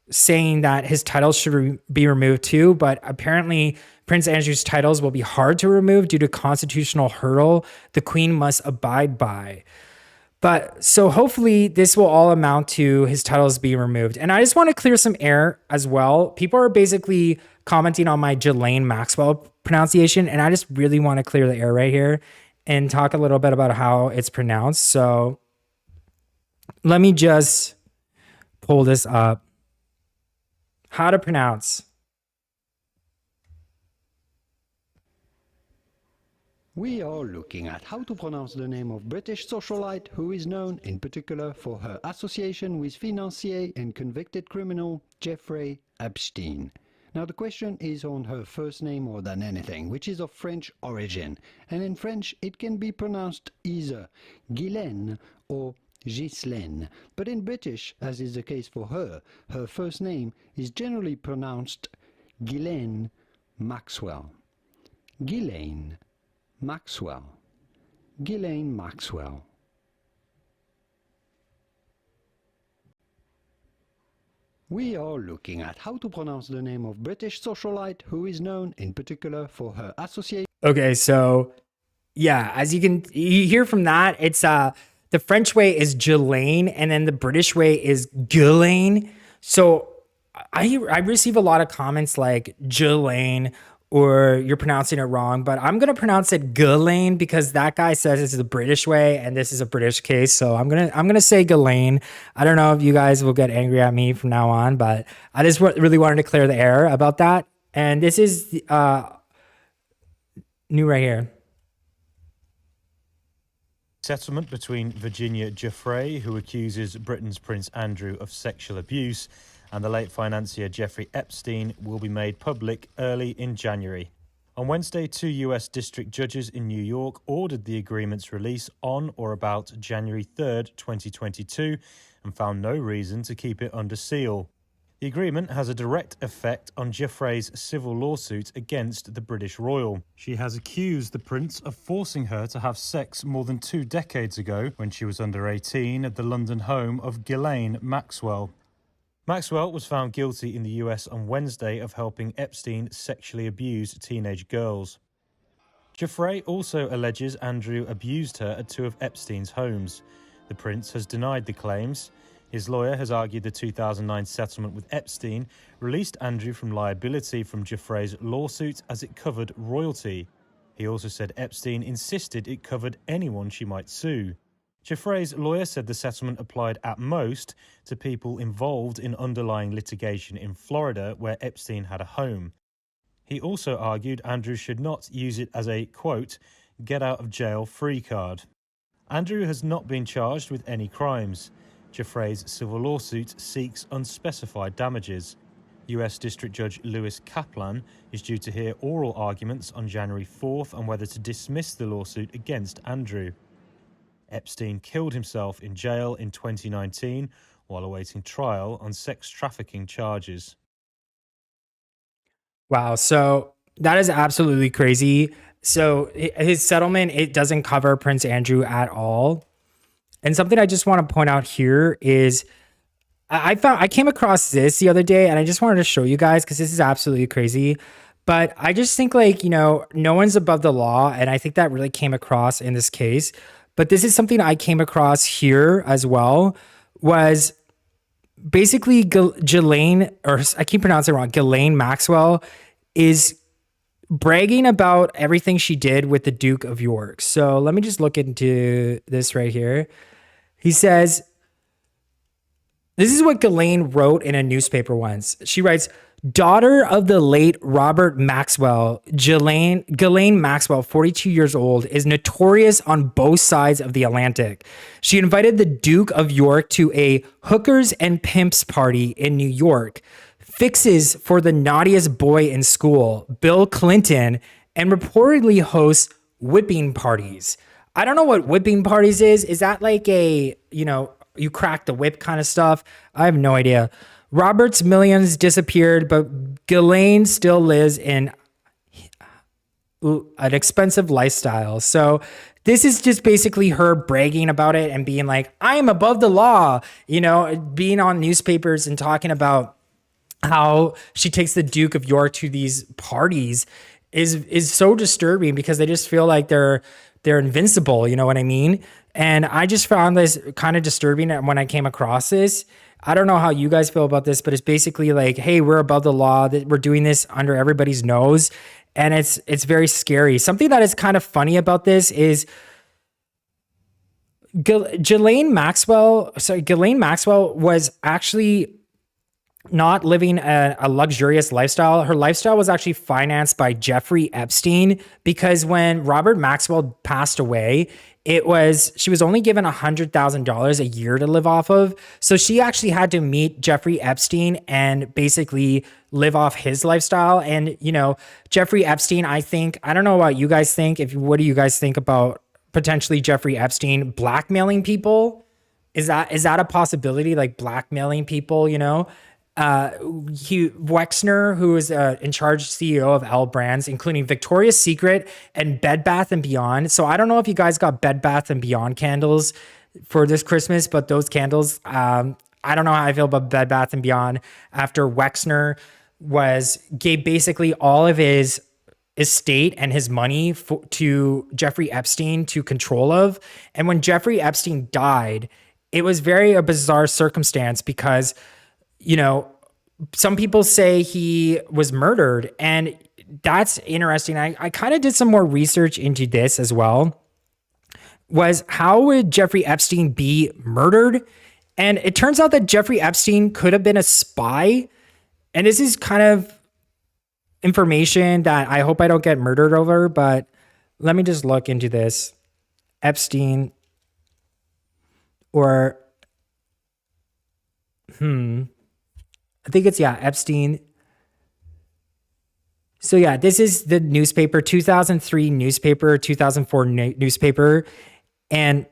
saying that his titles should be removed too, but apparently Prince Andrew's titles will be hard to remove due to constitutional hurdle the Queen must abide by. But so hopefully this will all amount to his titles being removed. And I just want to clear some air as well. People are basically commenting on my Ghislaine Maxwell pronunciation, and I just really want to clear the air right here and talk a little bit about how it's pronounced. So let me just pull this up. How to pronounce. We are looking at how to pronounce the name of British socialite who is known in particular for her association with financier and convicted criminal Jeffrey Epstein. Now the question is on her first name more than anything, which is of French origin, and in French it can be pronounced either Ghislaine or Ghislaine, but in British, as is the case for her, her first name is generally pronounced Ghislaine Maxwell. Ghislaine Maxwell. Ghislaine Maxwell. We are looking at how to pronounce the name of British socialite who is known in particular for her association. Okay, so yeah, as you hear from that, it's the French way is Ghislaine, and then the British way is Ghislaine. So I receive a lot of comments like Ghislaine, or you're pronouncing it wrong, but I'm going to pronounce it Ghislaine because that guy says it's the British way and this is a British case. So I'm going to say Ghislaine. I don't know if you guys will get angry at me from now on, but I just really wanted to clear the air about that. And this is new right here. Settlement between Virginia Giuffre, who accuses Britain's Prince Andrew of sexual abuse, and the late financier Jeffrey Epstein will be made public early in January. On Wednesday, 2 US district judges in New York ordered the agreement's release on or about January 3rd, 2022, and found no reason to keep it under seal. The agreement has a direct effect on Giuffre's civil lawsuit against the British royal. She has accused the prince of forcing her to have sex more than 2 decades ago when she was under 18 at the London home of Ghislaine Maxwell. Maxwell was found guilty in the US on Wednesday of helping Epstein sexually abuse teenage girls. Giuffre also alleges Andrew abused her at 2 of Epstein's homes. The prince has denied the claims. His lawyer has argued the 2009 settlement with Epstein released Andrew from liability from Giuffre's lawsuit as it covered royalty. He also said Epstein insisted it covered anyone she might sue. Giuffre's lawyer said the settlement applied at most to people involved in underlying litigation in Florida, where Epstein had a home. He also argued Andrew should not use it as a, quote, get-out-of-jail-free card. Andrew has not been charged with any crimes. Giuffre's civil lawsuit seeks unspecified damages. US District Judge Lewis Kaplan is due to hear oral arguments on January 4th on whether to dismiss the lawsuit against Andrew. Epstein killed himself in jail in 2019 while awaiting trial on sex trafficking charges. Wow, so that is absolutely crazy. So his settlement, it doesn't cover Prince Andrew at all. And something I just want to point out here is I came across this the other day and I just wanted to show you guys because this is absolutely crazy. But I just think like, no one's above the law. And I think that really came across in this case. But this is something I came across here as well, was basically Ghislaine, or I keep pronouncing it wrong, Ghislaine Maxwell is bragging about everything she did with the Duke of York. So let me just look into this right here. He says, this is what Ghislaine wrote in a newspaper once. She writes, daughter of the late Robert Maxwell, Ghislaine Maxwell, 42 years old, is notorious on both sides of the Atlantic. She invited the Duke of York to a hookers and pimps party in New York, fixes for the naughtiest boy in school, Bill Clinton, and reportedly hosts whipping parties. I don't know what whipping parties is. Is that like a, you crack the whip kind of stuff? I have no idea. Robert's millions disappeared, but Ghislaine still lives in an expensive lifestyle. So this is just basically her bragging about it and being like, I am above the law, being on newspapers and talking about how she takes the Duke of York to these parties is so disturbing because they just feel like they're invincible, you know what I mean? And I just found this kind of disturbing when I came across this. I don't know how you guys feel about this, but it's basically like, hey, we're above the law, that we're doing this under everybody's nose. And it's very scary. Something that is kind of funny about this is Ghislaine Maxwell was actually not living a luxurious lifestyle. Her lifestyle was actually financed by Jeffrey Epstein, because when Robert Maxwell passed away, she was only given $100,000 a year to live off of. So she actually had to meet Jeffrey Epstein and basically live off his lifestyle. And, Jeffrey Epstein, I don't know what you guys think. What do you guys think about potentially Jeffrey Epstein blackmailing people? Is that a possibility? Like blackmailing people, Wexner, who is in charge CEO of L Brands, including Victoria's Secret and Bed Bath & Beyond. So I don't know if you guys got Bed Bath & Beyond candles for this Christmas, but those candles, I don't know how I feel about Bed Bath & Beyond after Wexner gave basically all of his estate and his money to Jeffrey Epstein to control of. And when Jeffrey Epstein died, it was a bizarre circumstance because some people say he was murdered, and that's interesting. I kind of did some more research into this as well. Was how would Jeffrey Epstein be murdered? And it turns out that Jeffrey Epstein could have been a spy. And this is kind of information that I hope I don't get murdered over, but let me just look into this. Epstein or I think it's, Epstein. So this is the newspaper, 2003 newspaper, 2004 newspaper. And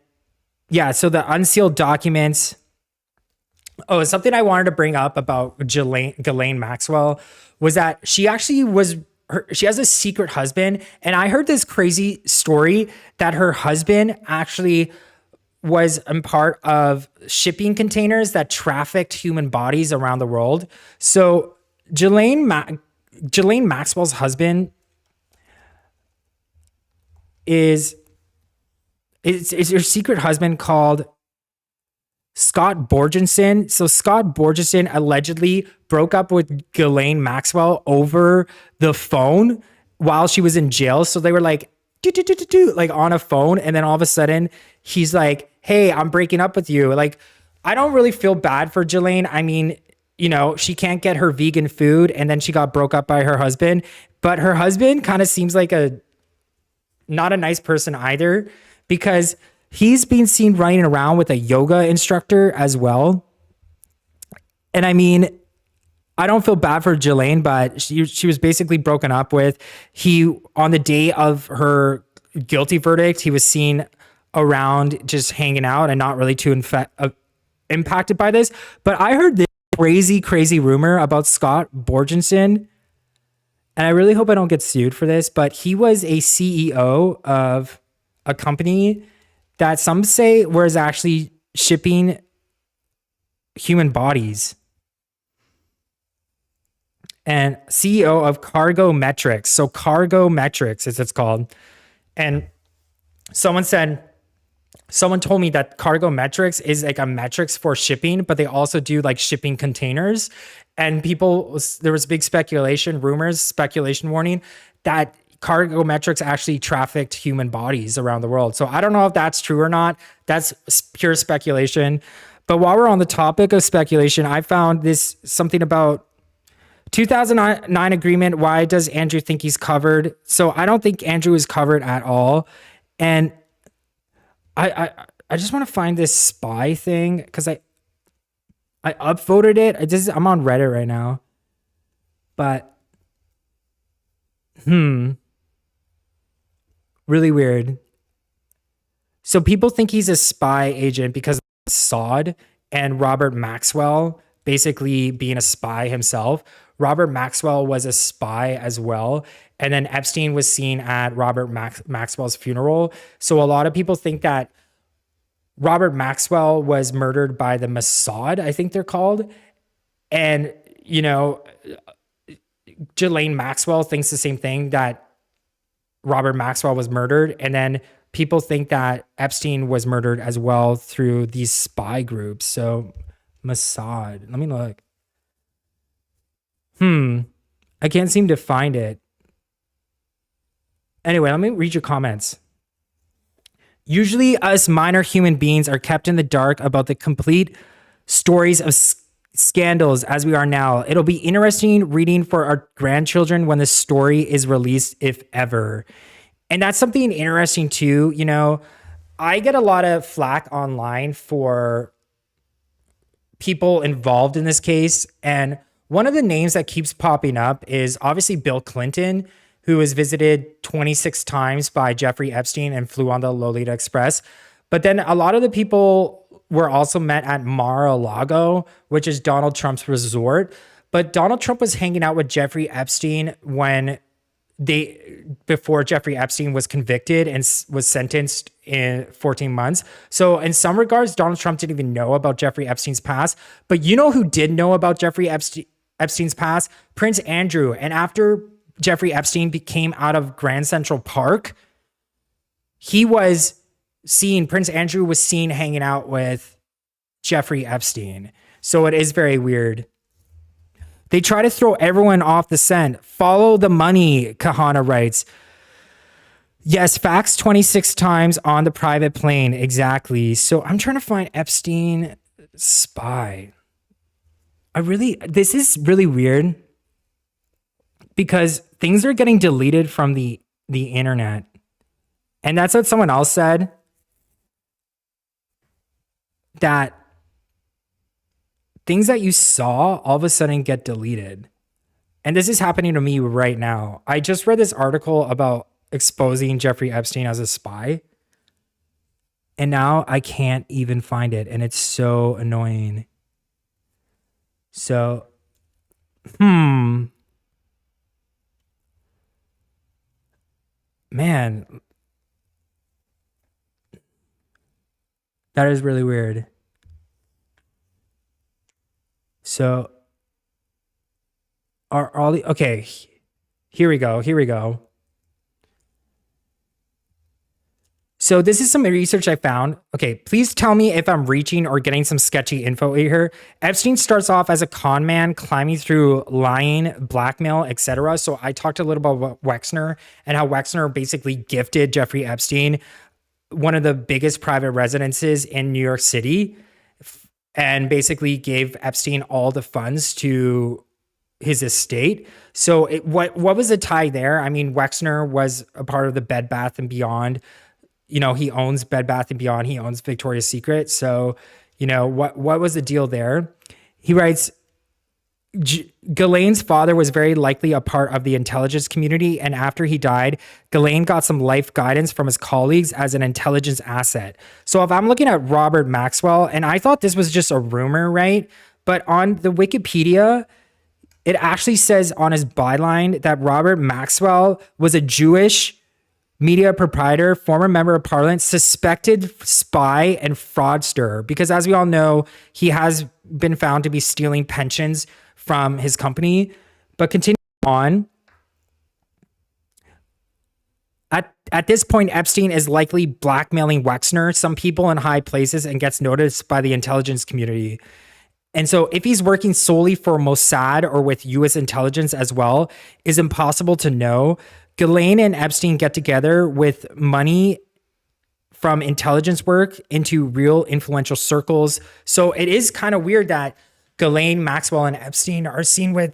so the unsealed documents. Oh, something I wanted to bring up about Ghislaine Maxwell was that she actually she has a secret husband. And I heard this crazy story that her husband actually was a part of shipping containers that trafficked human bodies around the world. So Ghislaine Maxwell's husband is her secret husband called Scott Borgenson. So Scott Borgenson allegedly broke up with Ghislaine Maxwell over the phone while she was in jail. So they were like, like on a phone, and then all of a sudden he's like, hey, I'm breaking up with you. Like, I don't really feel bad for Ghislaine. I mean, she can't get her vegan food, and then she got broke up by her husband. But her husband kind of seems like not a nice person either, because he's been seen running around with a yoga instructor as well. And I mean, I don't feel bad for Ghislaine, but she was basically broken up with. On the day of her guilty verdict, he was seen around just hanging out and not really too impacted by this. But I heard this crazy rumor about Scott Borgenson, and I really hope I don't get sued for this, but he was a CEO of a company that some say was actually shipping human bodies. And CEO of Cargo Metrics. So Cargo Metrics, as it's called. And someone told me that Cargo Metrics is like a metrics for shipping, but they also do like shipping containers. And there was big speculation warning that Cargo Metrics actually trafficked human bodies around the world. So I don't know if that's true or not. That's pure speculation. But while we're on the topic of speculation, I found something about 2009 agreement. Why does Andrew think he's covered? So I don't think Andrew is covered at all. And I just want to find this spy thing because I upvoted it. I'm on Reddit right now. But really weird. So people think he's a spy agent because of Assad and Robert Maxwell basically being a spy himself. Robert Maxwell was a spy as well. And then Epstein was seen at Robert Maxwell's funeral. So a lot of people think that Robert Maxwell was murdered by the Mossad, I think they're called. And, Ghislaine Maxwell thinks the same thing, that Robert Maxwell was murdered. And then people think that Epstein was murdered as well through these spy groups. So Mossad, let me look. I can't seem to find it. Anyway, let me read your comments. Usually us minor human beings are kept in the dark about the complete stories of scandals as we are now. It'll be interesting reading for our grandchildren when the story is released, if ever. And that's something interesting too. I get a lot of flack online for people involved in this case. And one of the names that keeps popping up is obviously Bill Clinton, who was visited 26 times by Jeffrey Epstein and flew on the Lolita Express. But then a lot of the people were also met at Mar-a-Lago, which is Donald Trump's resort. But Donald Trump was hanging out with Jeffrey Epstein before Jeffrey Epstein was convicted and was sentenced in 14 months. So in some regards, Donald Trump didn't even know about Jeffrey Epstein's past. But you know who did know about Jeffrey Epstein's past? Prince Andrew. And after Jeffrey Epstein came out of Grand Central Park, Prince Andrew was seen hanging out with Jeffrey Epstein. So it is very weird. They try to throw everyone off the scent. Follow the money, Kahana writes. Yes, faxed 26 times on the private plane. Exactly. So I'm trying to find Epstein spy. This is really weird because things are getting deleted from the internet. And that's what someone else said, that things that you saw all of a sudden get deleted. And this is happening to me right now. I just read this article about exposing Jeffrey Epstein as a spy. And now I can't even find it. And it's so annoying. So, man, that is really weird. So are all the, okay, here we go. So this is some research I found. Okay, please tell me if I'm reaching or getting some sketchy info here. Epstein starts off as a con man, climbing through lying, blackmail, etc. So I talked a little about Wexner and how Wexner basically gifted Jeffrey Epstein one of the biggest private residences in New York City and basically gave Epstein all the funds to his estate. So what was the tie there? I mean, Wexner was a part of the Bed Bath & Beyond. He owns Bed Bath & Beyond. He owns Victoria's Secret. So, what was the deal there? He writes, Ghislaine's father was very likely a part of the intelligence community, and after he died, Ghislaine got some life guidance from his colleagues as an intelligence asset. So if I'm looking at Robert Maxwell, and I thought this was just a rumor, right? But on the Wikipedia, it actually says on his byline that Robert Maxwell was a Jewish media proprietor, former member of parliament, suspected spy and fraudster, because as we all know, he has been found to be stealing pensions from his company. But continuing on, at this point, Epstein is likely blackmailing Wexner, some people in high places, and gets noticed by the intelligence community. And so if he's working solely for Mossad or with U.S. intelligence as well, is impossible to know. Ghislaine and Epstein get together with money from intelligence work into real influential circles. So it is kind of weird that Ghislaine, Maxwell, and Epstein are seen with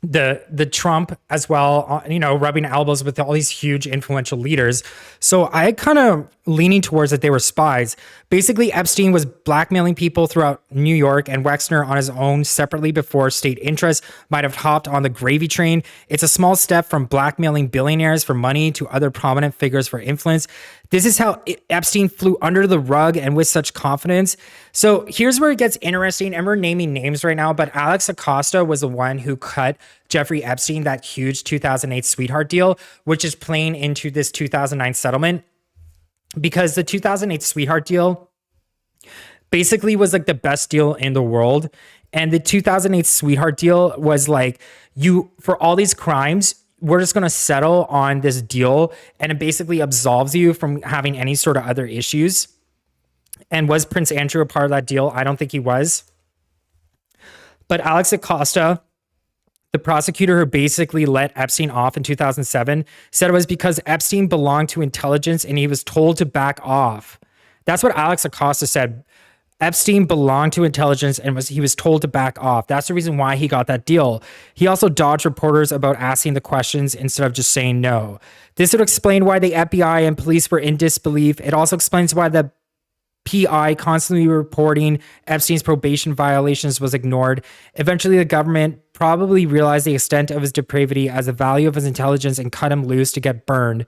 the Trump as well, rubbing elbows with all these huge influential leaders. So I kind of leaning towards that they were spies. Basically, Epstein was blackmailing people throughout New York, and Wexner on his own separately before state interests might have hopped on the gravy train. It's a small step from blackmailing billionaires for money to other prominent figures for influence. This is how Epstein flew under the rug and with such confidence. So here's where it gets interesting, and we're naming names right now, but Alex Acosta was the one who cut Jeffrey Epstein that huge 2008 sweetheart deal, which is playing into this 2009 settlement. Because the 2008 sweetheart deal basically was like the best deal in the world. And the 2008 sweetheart deal was like, for all these crimes, we're just going to settle on this deal. And it basically absolves you from having any sort of other issues. And was Prince Andrew a part of that deal? I don't think he was. But Alex Acosta, the prosecutor who basically let Epstein off in 2007, said it was because Epstein belonged to intelligence and he was told to back off. That's what Alex Acosta said. Epstein belonged to intelligence and he was told to back off. That's the reason why he got that deal. He also dodged reporters about asking the questions instead of just saying no. This would explain why the FBI and police were in disbelief. It also explains why the PI constantly reporting Epstein's probation violations was ignored. Eventually, the government probably realized the extent of his depravity as the value of his intelligence and cut him loose to get burned.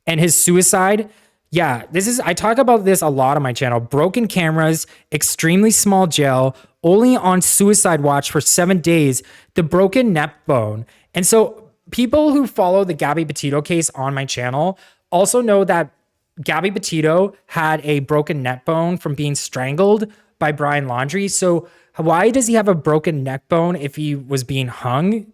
And his suicide, I talk about this a lot on my channel. Broken cameras, extremely small jail, only on suicide watch for 7 days, the broken neck bone. And so people who follow the Gabby Petito case on my channel also know that Gabby Petito had a broken neck bone from being strangled by Brian Laundrie. So why does he have a broken neck bone if he was being hung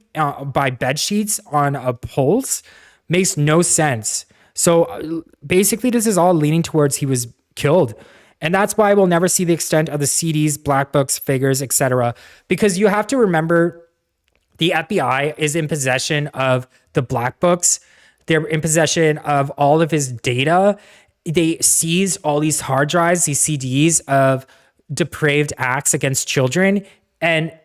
by bed sheets on a poles? Makes no sense. So basically, this is all leaning towards he was killed. And that's why we'll never see the extent of the CDs, black books, figures, etc. Because you have to remember the FBI is in possession of the black books. They're in possession of all of his data. They seized all these hard drives, these CDs of depraved acts against children. And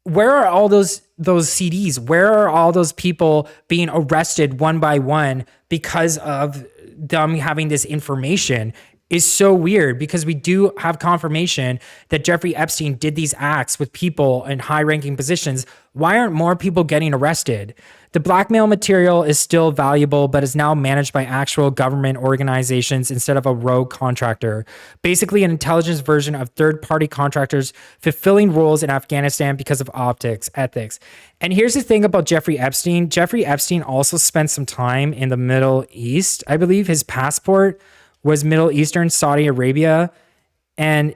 where are all those CDs? Where are all those people being arrested one by one because of them having this information? Is so weird, because we do have confirmation that Jeffrey Epstein did these acts with people in high-ranking positions. Why aren't more people getting arrested? The blackmail material is still valuable, but is now managed by actual government organizations instead of a rogue contractor. Basically, an intelligence version of third-party contractors fulfilling roles in Afghanistan because of ethics. And here's the thing about Jeffrey Epstein. Jeffrey Epstein also spent some time in the Middle East. I believe his passport was Middle Eastern, Saudi Arabia. And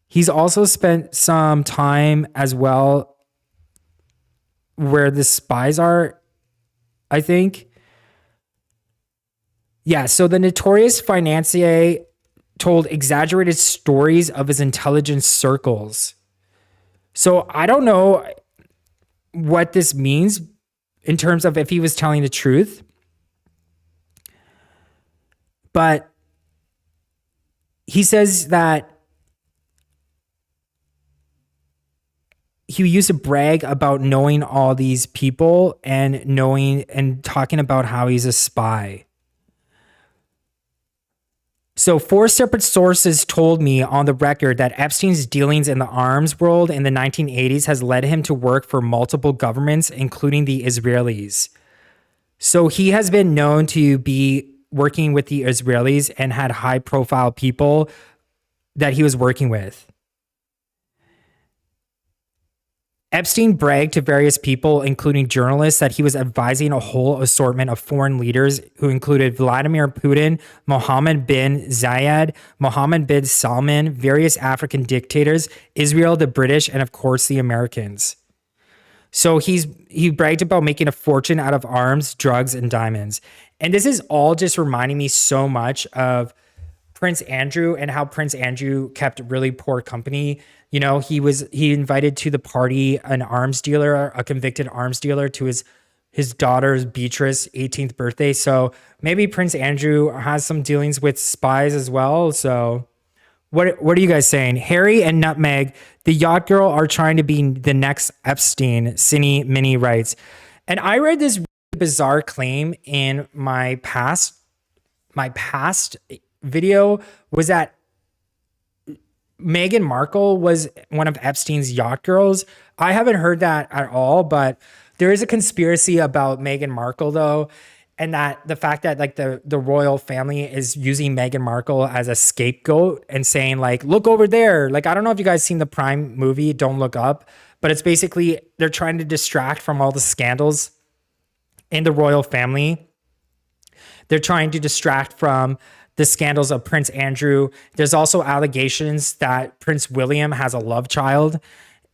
he's also spent some time as well where the spies are, I think. Yeah, so the notorious financier told exaggerated stories of his intelligence circles. So I don't know what this means in terms of if he was telling the truth. But he says that he used to brag about knowing all these people and knowing and talking about how he's a spy. So 4 separate sources told me on the record that Epstein's dealings in the arms world in the 1980s has led him to work for multiple governments, including the Israelis. So he has been known to be working with the Israelis and had high profile people that he was working with. Epstein bragged to various people, including journalists, that he was advising a whole assortment of foreign leaders who included Vladimir Putin, Mohammed bin Zayed, Mohammed bin Salman, various African dictators, Israel, the British, and of course the Americans. So he bragged about making a fortune out of arms, drugs, and diamonds. And this is all just reminding me so much of Prince Andrew and how Prince Andrew kept really poor company. You know, he invited to the party an arms dealer, a convicted arms dealer, to his daughter's Beatrice's 18th birthday. So maybe Prince Andrew has some dealings with spies as well. So what are you guys saying? Harry and Nutmeg, the yacht girl, are trying to be the next Epstein, Cindy Minnie writes. And I read this bizarre claim in my past video was that Meghan Markle was one of Epstein's yacht girls. I haven't heard that at all, but there is a conspiracy about Meghan Markle though. And that the fact that like the royal family is using Meghan Markle as a scapegoat and saying like, look over there. Like, I don't know if you guys seen the Prime movie, Don't Look Up, but it's basically, they're trying to distract from all the scandals in the royal family. They're trying to distract from the scandals of Prince Andrew. There's also allegations that Prince William has a love child,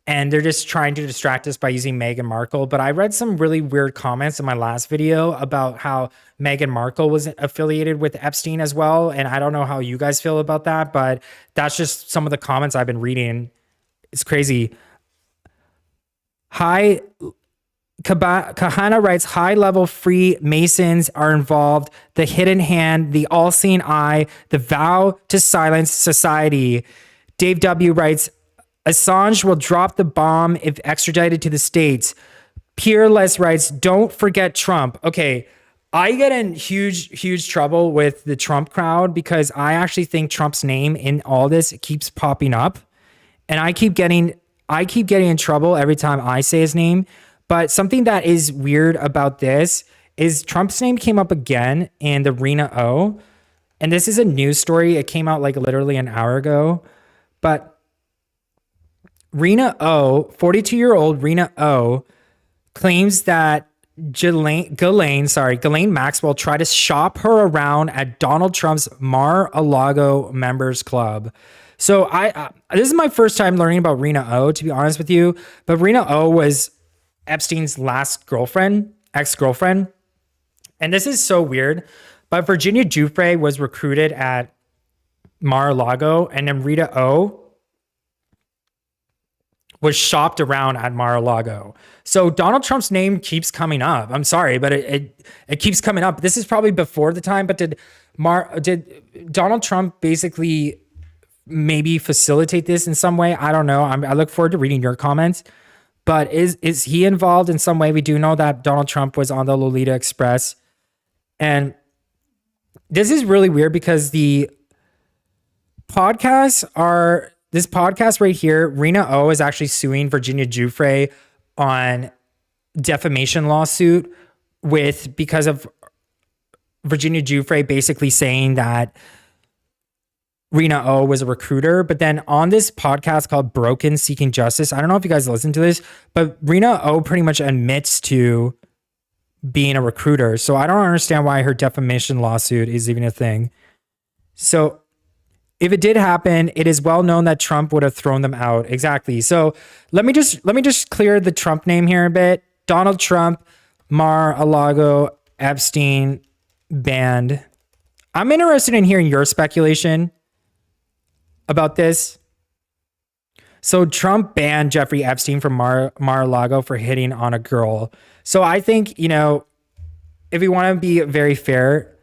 and they're just trying to distract us by using Meghan Markle. But I read some really weird comments in my last video about how Meghan Markle was affiliated with Epstein as well. And I don't know how you guys feel about that, but that's just some of the comments I've been reading. It's crazy. Kahana writes, high-level Freemasons are involved. The hidden hand, the all-seeing eye, the vow to silence society. Dave W. writes, Assange will drop the bomb if extradited to the States. Peerless writes, don't forget Trump. Okay, I get in huge trouble with the Trump crowd because I actually think Trump's name in all this keeps popping up. And I keep getting in trouble every time I say his name. But something that is weird about this is Trump's name came up again in the Rena O. And this is a news story. It came out like literally an hour ago. But Rena O, 42-year-old Rena O, claims that Ghislaine Maxwell tried to shop her around at Donald Trump's Mar-a-Lago members club. So this is my first time learning about Rena O, to be honest with you. But Rena O was Epstein's last ex-girlfriend. And this is so weird. But Virginia Giuffre was recruited at Mar-a-Lago, and then Rita O was shopped around at Mar-a-Lago. So Donald Trump's name keeps coming up. I'm sorry, but it keeps coming up. This is probably before the time, but did Donald Trump basically maybe facilitate this in some way? I don't know. I look forward to reading your comments. But is he involved in some way? We do know that Donald Trump was on the Lolita Express. And this is really weird because this podcast right here, Rena O is actually suing Virginia Giuffre on defamation lawsuit because of Virginia Giuffre basically saying that Rena O was a recruiter. But then on this podcast called Broken Seeking Justice, I don't know if you guys listen to this, but Rena O pretty much admits to being a recruiter. So I don't understand why her defamation lawsuit is even a thing. So if it did happen, it is well known that Trump would have thrown them out. Exactly. So let me just clear the Trump name here a bit. Donald Trump, Mar-a-Lago, Epstein, banned. I'm interested in hearing your speculation about this. So Trump banned Jeffrey Epstein from Mar-a-Lago for hitting on a girl. So I think, if we want to be very fair,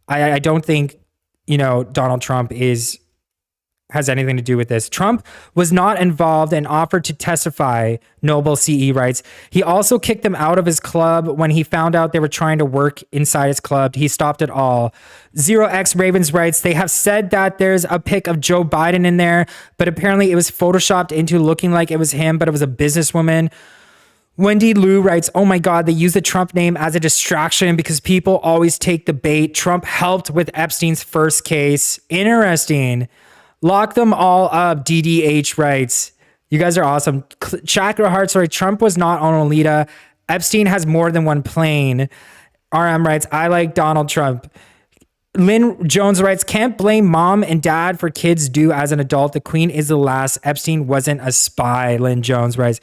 I don't think, Donald Trump has anything to do with this. Trump was not involved and offered to testify, Noble CE writes. He also kicked them out of his club when he found out they were trying to work inside his club. He stopped it all. 0x Ravens writes, they have said that there's a pic of Joe Biden in there, but apparently it was photoshopped into looking like it was him, but it was a businesswoman. Wendy Lou writes, oh my God, they use the Trump name as a distraction because people always take the bait. Trump helped with Epstein's first case. Interesting. Lock them all up, DDH writes. You guys are awesome. Chakra Heart, sorry, Trump was not on Alita. Epstein has more than one plane. RM writes, I like Donald Trump. Lynn Jones writes, can't blame mom and dad for kids do as an adult. The queen is the last. Epstein wasn't a spy, Lynn Jones writes.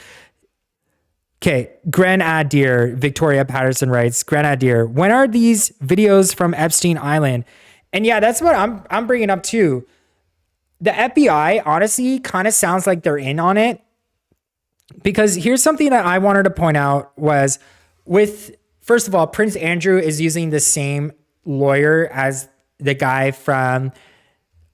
Okay, Grenadier, Victoria Patterson writes, Grenadier, when are these videos from Epstein Island? And yeah, that's what I'm bringing up too. The FBI honestly kind of sounds like they're in on it, because here's something that I wanted to point out was first of all, Prince Andrew is using the same lawyer as the guy from,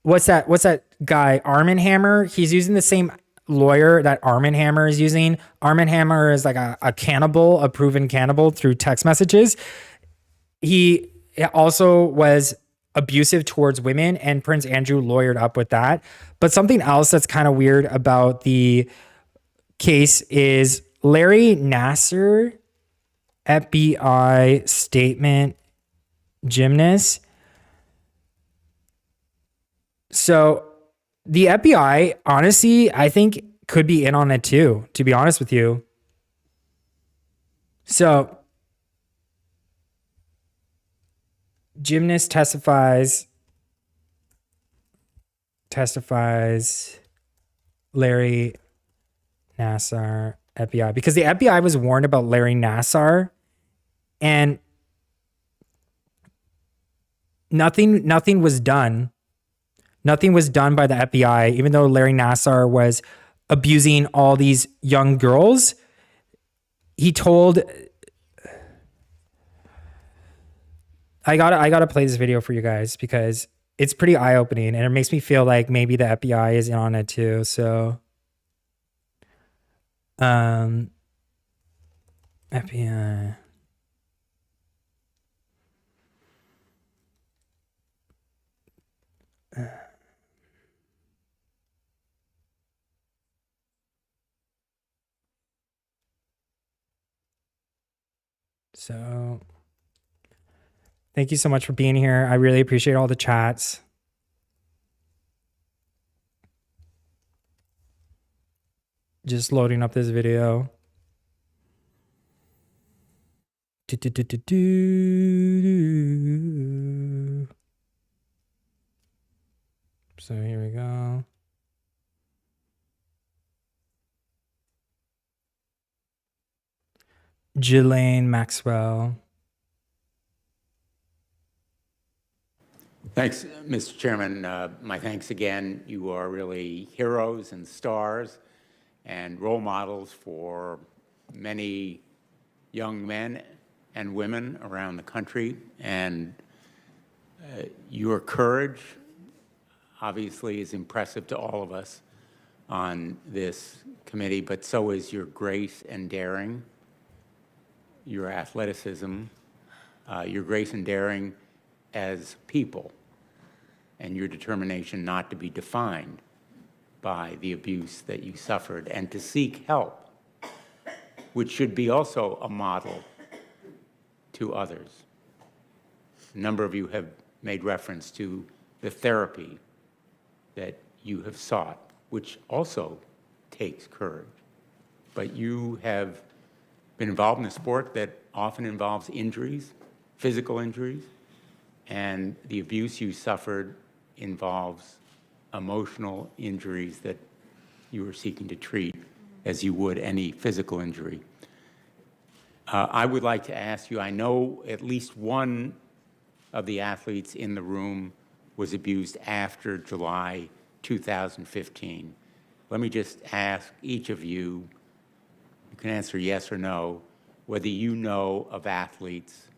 what's that guy, Arm& Hammer? He's using the same lawyer that Arm & Hammer is using. Arm & Hammer is like a cannibal, a proven cannibal through text messages. He also was abusive towards women, and Prince Andrew lawyered up with that. But something else that's kind of weird about the case is Larry Nassar, FBI statement gymnast. So the FBI, honestly, I think could be in on it too, to be honest with you. So gymnast testifies Larry Nassar, FBI, because the FBI was warned about Larry Nassar, and nothing was done. Nothing was done by the FBI, even though Larry Nassar was abusing all these young girls. He told, I gotta play this video for you guys because it's pretty eye-opening, and it makes me feel like maybe the FBI is in on it too. So, FBI. So thank you so much for being here. I really appreciate all the chats. Just loading up this video. So here we go. Ghislaine Maxwell. Thanks, Mr. Chairman. My thanks again. You are really heroes and stars and role models for many young men and women around the country. And your courage, obviously, is impressive to all of us on this committee, but so is your grace and daring, your athleticism, your grace and daring as people, and your determination not to be defined by the abuse that you suffered and to seek help, which should be also a model to others. A number of you have made reference to the therapy that you have sought, which also takes courage. But you have been involved in a sport that often involves injuries, physical injuries, and the abuse you suffered involves emotional injuries that you are seeking to treat as you would any physical injury. I would like to ask you, I know at least one of the athletes in the room was abused after July 2015. Let me just ask each of you, you can answer yes or no, whether you know of athletes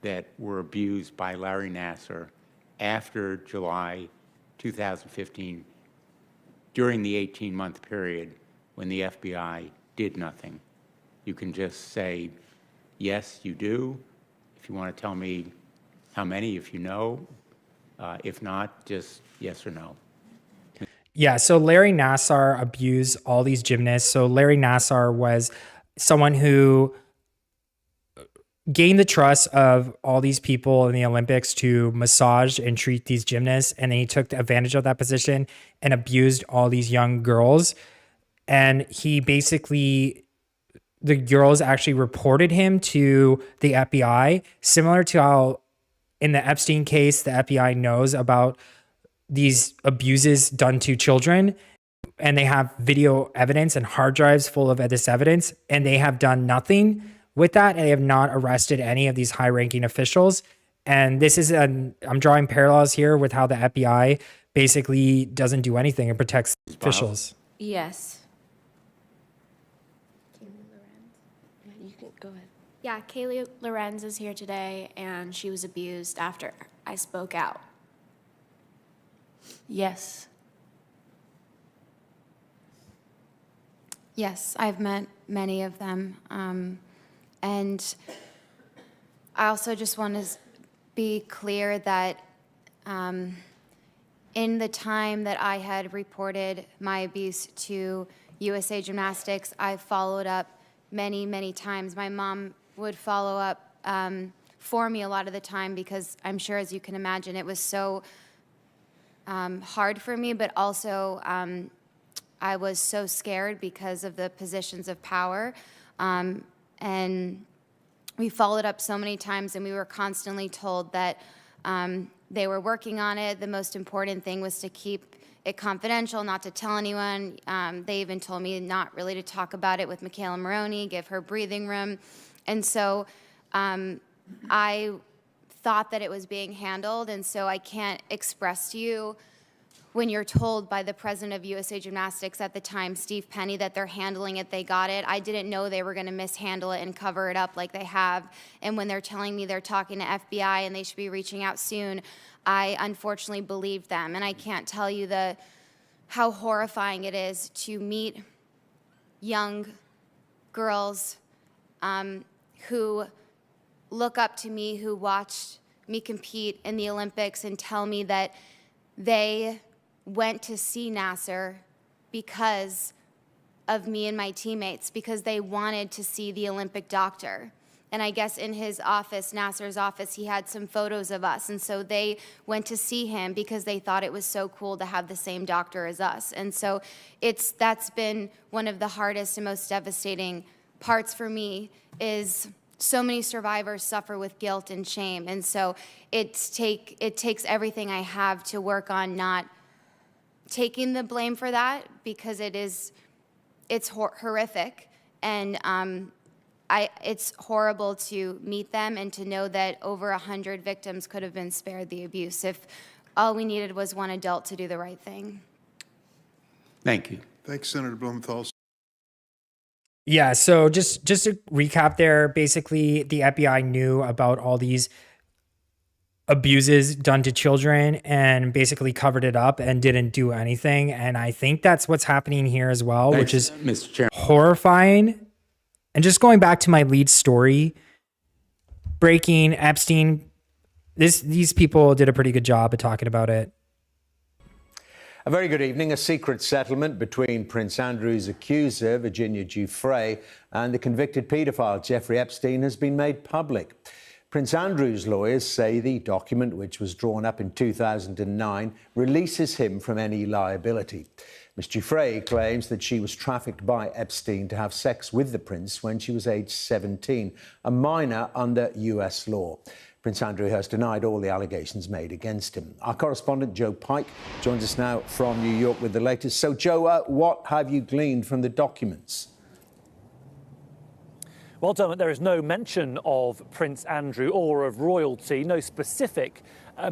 that were abused by Larry Nassar after July 2015 during the 18-month period when the FBI did nothing. You can just say, yes, you do. If you want to tell me how many, if you know. If not, just yes or no. Yeah, so Larry Nassar abused all these gymnasts. So Larry Nassar was someone who gained the trust of all these people in the Olympics to massage and treat these gymnasts. And then he took advantage of that position and abused all these young girls. And he basically, the girls actually reported him to the FBI, similar to how in the Epstein case, the FBI knows about these abuses done to children, and they have video evidence and hard drives full of this evidence, and they have done nothing with that, and they have not arrested any of these high-ranking officials. And this is I'm drawing parallels here with how the FBI basically doesn't do anything and protects officials. Yes. Yeah, you can go ahead. Yeah, Kaylee Lorenz is here today, and she was abused after I spoke out. Yes. Yes, I've met many of them. And I also just want to be clear that in the time that I had reported my abuse to USA Gymnastics, I followed up many, many times. My mom would follow up for me a lot of the time because I'm sure, as you can imagine, it was so hard for me, but also I was so scared because of the positions of power. And we followed up so many times, and we were constantly told that they were working on it. The most important thing was to keep it confidential, not to tell anyone. They even told me not really to talk about it with Michaela Maroney, give her breathing room. And so I thought that it was being handled, and so I can't express to you when you're told by the president of USA Gymnastics at the time, Steve Penny, that they're handling it, they got it. I didn't know they were going to mishandle it and cover it up like they have. And when they're telling me they're talking to FBI and they should be reaching out soon, I unfortunately believed them. And I can't tell you how horrifying it is to meet young girls who look up to me, who watched me compete in the Olympics, and tell me that they went to see Nasser because of me and my teammates, because they wanted to see the Olympic doctor. And I guess in his office, Nasser's office, he had some photos of us. And so they went to see him because they thought it was so cool to have the same doctor as us. And so that's been one of the hardest and most devastating parts for me, is so many survivors suffer with guilt and shame. And so it takes everything I have to work on not taking the blame for that, because it's horrific. And it's horrible to meet them and to know that over 100 victims could have been spared the abuse if all we needed was one adult to do the right thing. Thank you. Thanks, Senator Blumenthal. Yeah, so just to recap there, basically the FBI knew about all these abuses done to children and basically covered it up and didn't do anything. And I think that's what's happening here as well, Thanks, which is Mr. Chairman. horrifying. And just going back to my lead story, breaking Epstein, these people did a pretty good job of talking about it. A very good evening. A secret settlement between Prince Andrew's accuser, Virginia Giuffre, and the convicted paedophile, Jeffrey Epstein, has been made public. Prince Andrew's lawyers say the document, which was drawn up in 2009, releases him from any liability. Ms. Giuffre claims that she was trafficked by Epstein to have sex with the prince when she was aged 17, a minor under US law. Prince Andrew has denied all the allegations made against him. Our correspondent, Joe Pike, joins us now from New York with the latest. So, Joe, what have you gleaned from the documents? Well, Dermot, there is no mention of Prince Andrew or of royalty, no specific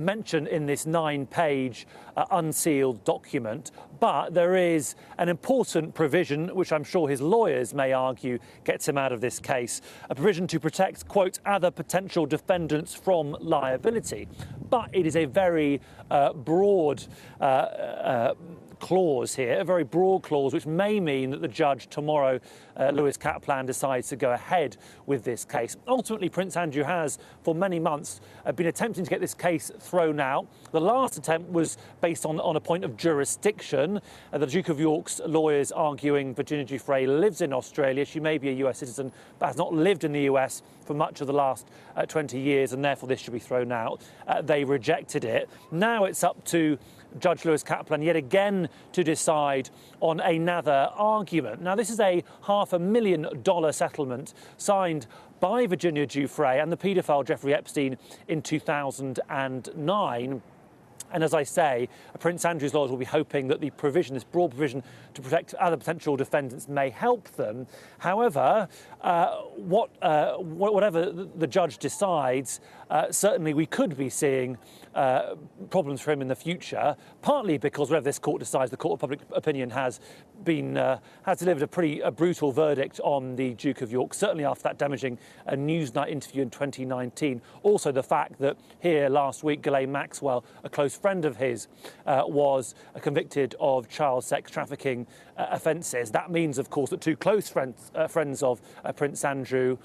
mention in this 9-page unsealed document, but there is an important provision, which I'm sure his lawyers may argue gets him out of this case, a provision to protect, quote, other potential defendants from liability. But it is a very broad clause here, a very broad clause, which may mean that the judge tomorrow, Lewis Kaplan, decides to go ahead with this case. Ultimately, Prince Andrew has, for many months, been attempting to get this case thrown out. The last attempt was based on a point of jurisdiction. The Duke of York's lawyers arguing Virginia Giuffre lives in Australia. She may be a US citizen, but has not lived in the US for much of the last 20 years, and therefore this should be thrown out. They rejected it. Now it's up to Judge Lewis Kaplan yet again to decide on another argument. Now, this is a $500,000 settlement signed by Virginia Giuffre and the paedophile Jeffrey Epstein in 2009. And as I say, Prince Andrew's lawyers will be hoping that the provision, this broad provision to protect other potential defendants, may help them. However, whatever the judge decides, certainly we could be seeing problems for him in the future, partly because whatever this court decides, the Court of Public Opinion has delivered a pretty brutal verdict on the Duke of York, certainly after that damaging Newsnight interview in 2019. Also the fact that here last week, Ghislaine Maxwell, a close friend of his, was convicted of child sex trafficking offences. That means, of course, that two close friends of Prince Andrew,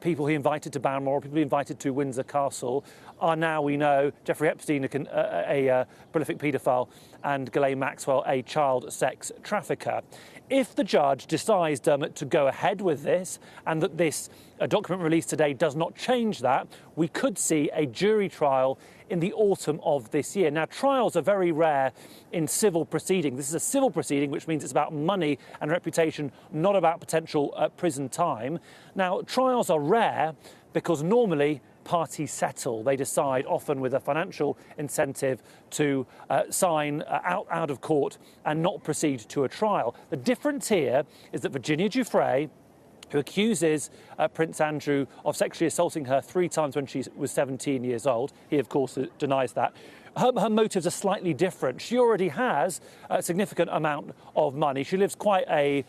people he invited to Balmoral, people he invited to Windsor Castle, are now, we know, Jeffrey Epstein, a prolific paedophile, and Ghislaine Maxwell, a child sex trafficker. If the judge decides, Dermot, to go ahead with this, and that this document released today does not change that, we could see a jury trial in the autumn of this year. Now, trials are very rare in civil proceedings. This is a civil proceeding, which means it's about money and reputation, not about potential prison time. Now, trials are rare because normally parties settle. They decide, often with a financial incentive, to sign out of court and not proceed to a trial. The difference here is that Virginia Giuffre, who accuses Prince Andrew of sexually assaulting her 3 times when she was 17 years old. He, of course, denies that. Her motives are slightly different. She already has a significant amount of money. She lives quite a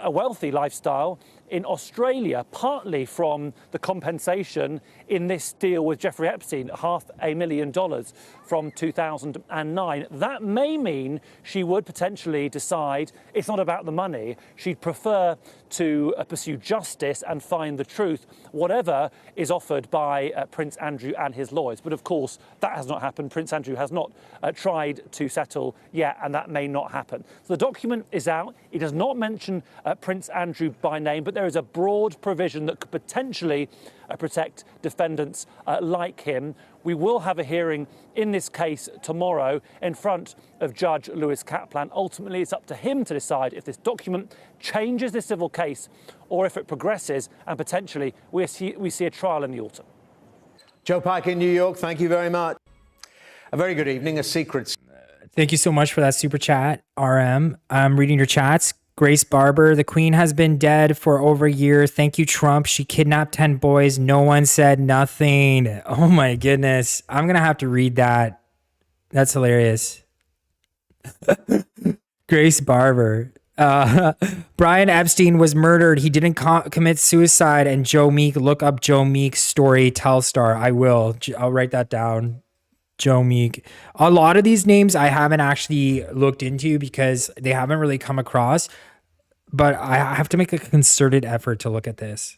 wealthy lifestyle in Australia, partly from the compensation in this deal with Jeffrey Epstein, $500,000 from 2009. That may mean she would potentially decide it's not about the money. She'd prefer to pursue justice and find the truth, whatever is offered by Prince Andrew and his lawyers. But of course, that has not happened. Prince Andrew has not tried to settle yet, and that may not happen. So the document is out. It does not mention Prince Andrew by name, but there is a broad provision that could potentially protect defendants like him. We will have a hearing in this case tomorrow in front of Judge Lewis Kaplan. Ultimately, it's up to him to decide if this document changes the civil case or if it progresses, and potentially we see a trial in the autumn. Joe Pike in New York, thank you very much. A very good evening. A secret... Thank you so much for that super chat, RM. I'm reading your chats. Grace Barber, the Queen has been dead for over a year. Thank you, Trump. She kidnapped 10 boys. No one said nothing. Oh my goodness. I'm going to have to read that. That's hilarious. Grace Barber. Brian Epstein was murdered. He didn't commit suicide. And Joe Meek, look up Joe Meek's story, Telstar. I will. I'll write that down. Joe Meek. A lot of these names I haven't actually looked into because they haven't really come across, but I have to make a concerted effort to look at this.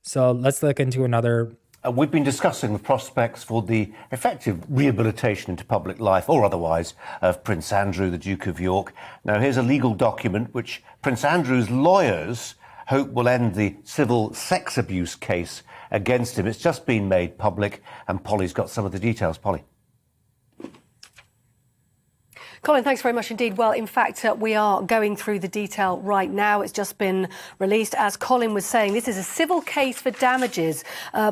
So let's look into another. We've been discussing the prospects for the effective rehabilitation into public life or otherwise of Prince Andrew, the Duke of York. Now, here's a legal document which Prince Andrew's lawyers hope will end the civil sex abuse case against him. It's just been made public, and Polly's got some of the details. Polly. Colin, thanks very much indeed. Well, in fact, we are going through the detail right now. It's just been released. As Colin was saying, this is a civil case for damages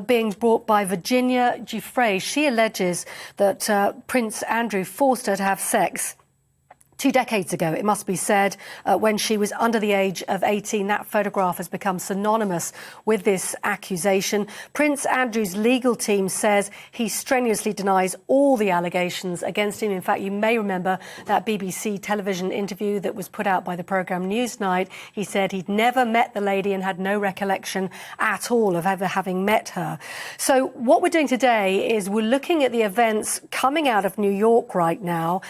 being brought by Virginia Giuffre. She alleges that Prince Andrew forced her to have sex 2 decades ago, it must be said, when she was under the age of 18. That photograph has become synonymous with this accusation. Prince Andrew's legal team says he strenuously denies all the allegations against him. In fact, you may remember that BBC television interview that was put out by the programme Newsnight. He said he'd never met the lady and had no recollection at all of ever having met her. So what we're doing today is we're looking at the events coming out of New York right now.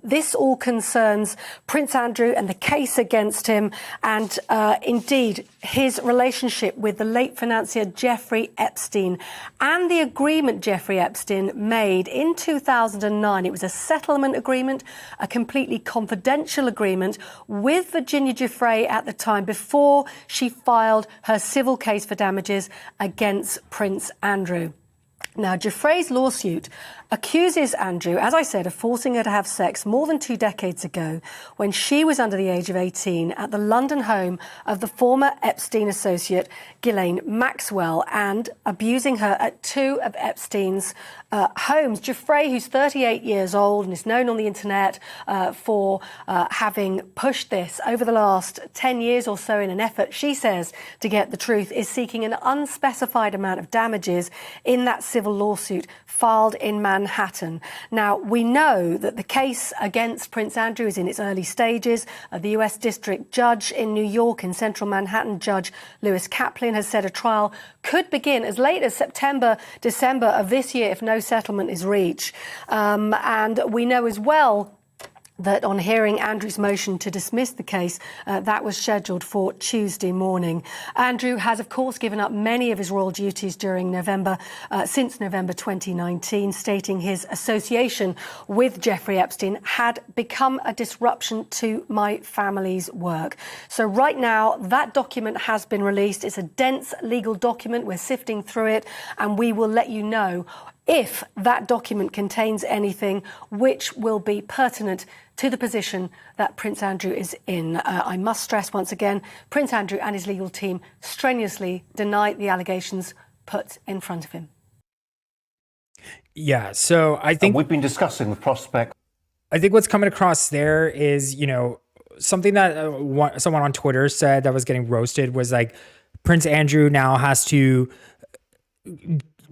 This this all concerns Prince Andrew and the case against him, and indeed his relationship with the late financier Jeffrey Epstein and the agreement Jeffrey Epstein made in 2009. It was a settlement agreement, a completely confidential agreement with Virginia Giuffre at the time, before she filed her civil case for damages against Prince Andrew. Now, Giuffre's lawsuit accuses Andrew, as I said, of forcing her to have sex more than 2 decades ago when she was under the age of 18 at the London home of the former Epstein associate Ghislaine Maxwell, and abusing her at 2 of Epstein's homes. Giuffre, who's 38 years old and is known on the internet for having pushed this over the last 10 years or so in an effort, she says, to get the truth, is seeking an unspecified amount of damages in that civil lawsuit filed in Manhattan. Now, we know that the case against Prince Andrew is in its early stages. The US District Judge in New York, in central Manhattan, Judge Lewis Kaplan, has said a trial could begin as late as September, December of this year if no settlement is reached. And we know as well that on hearing Andrew's motion to dismiss the case, that was scheduled for Tuesday morning. Andrew has, of course, given up many of his royal duties during since November 2019, stating his association with Jeffrey Epstein had become a disruption to my family's work. So right now, that document has been released. It's a dense legal document. We're sifting through it, and we will let you know if that document contains anything which will be pertinent to the position that Prince Andrew is in. I must stress once again, Prince Andrew and his legal team strenuously deny the allegations put in front of him. Yeah, so I think we've been discussing the prospect. I think what's coming across there is, something that someone on Twitter said that was getting roasted was like, Prince Andrew now has to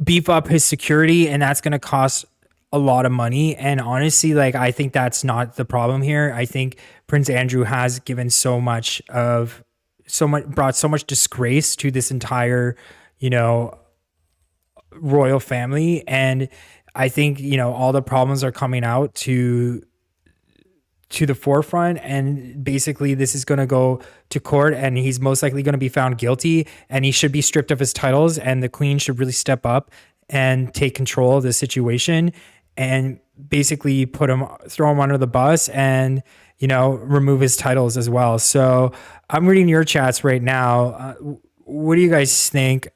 beef up his security, and that's going to cost a lot of money. And honestly, I think that's not the problem here. I think Prince Andrew has given brought so much disgrace to this entire, royal family. And I think, all the problems are coming out to the forefront, and basically this is going to go to court, and he's most likely going to be found guilty, and he should be stripped of his titles, and the Queen should really step up and take control of the situation and basically throw him under the bus and, remove his titles as well. So I'm reading your chats right now. What do you guys think?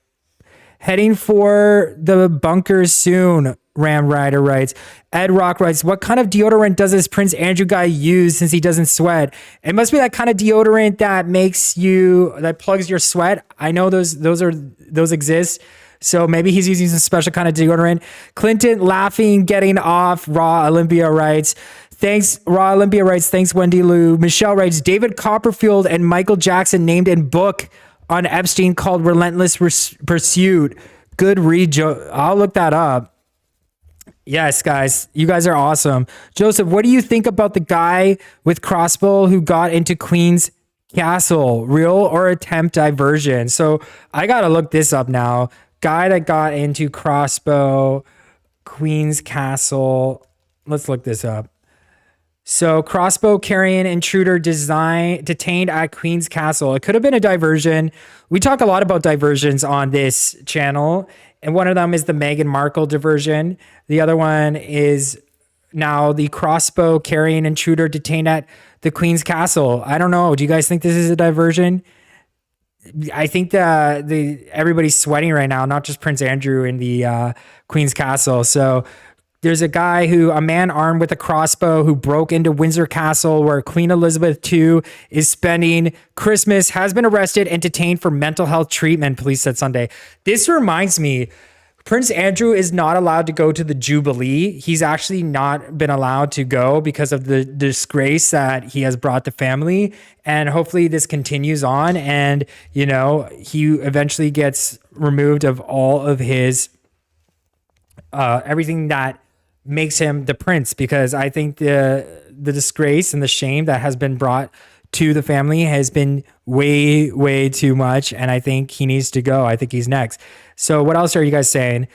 Heading for the bunkers soon, Ram Rider writes. Ed Rock writes, what kind of deodorant does this Prince Andrew guy use since he doesn't sweat? It must be that kind of deodorant that plugs your sweat. I know those exist. So maybe he's using some special kind of deodorant. Clinton laughing, getting off. Raw Olympia writes, thanks. Raw Olympia writes, thanks, Wendy Lou. Michelle writes, David Copperfield and Michael Jackson named in book on Epstein called Relentless Pursuit. Good read, Joe. I'll look that up. Yes, guys, you guys are awesome. Joseph, what do you think about the guy with crossbow who got into Queen's Castle? Real or attempt diversion? So I got to look this up now. Guy that got into crossbow, Queen's Castle. Let's look this up. So crossbow carrying intruder detained at Queen's Castle. It could have been a diversion. We talk a lot about diversions on this channel, and one of them is the Meghan Markle diversion. The other one is now the crossbow carrying intruder detained at the Queen's Castle. I don't know. Do you guys think this is a diversion? I think everybody's sweating right now, not just Prince Andrew in the Queen's Castle. So there's a man armed with a crossbow who broke into Windsor Castle, where Queen Elizabeth II is spending Christmas, has been arrested and detained for mental health treatment, police said Sunday. This reminds me, Prince Andrew is not allowed to go to the Jubilee. He's actually not been allowed to go because of the disgrace that he has brought the family. And hopefully this continues on, and, he eventually gets removed of all of his, everything that makes him the prince, because I think the disgrace and the shame that has been brought to the family has been way, way too much. And I think he needs to go. I think he's next. So what else are you guys saying?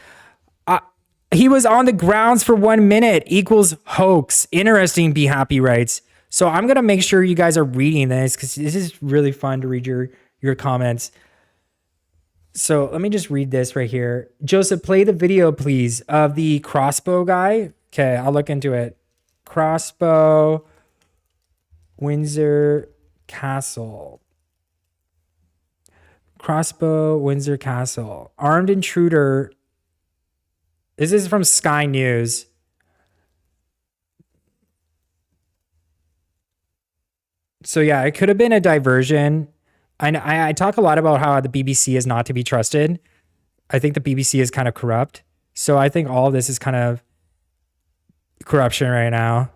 He was on the grounds for 1 minute equals hoax. Interesting, Be Happy writes. So I'm going to make sure you guys are reading this because this is really fun to read your comments. So let me just read this right here. Joseph, play the video, please, of the crossbow guy. Okay, I'll look into it. Crossbow, Windsor Castle. Crossbow, Windsor Castle. Armed intruder. This is from Sky News. So yeah, it could have been a diversion. I talk a lot about how the BBC is not to be trusted. I think the BBC is kind of corrupt. So I think all of this is kind of corruption right now.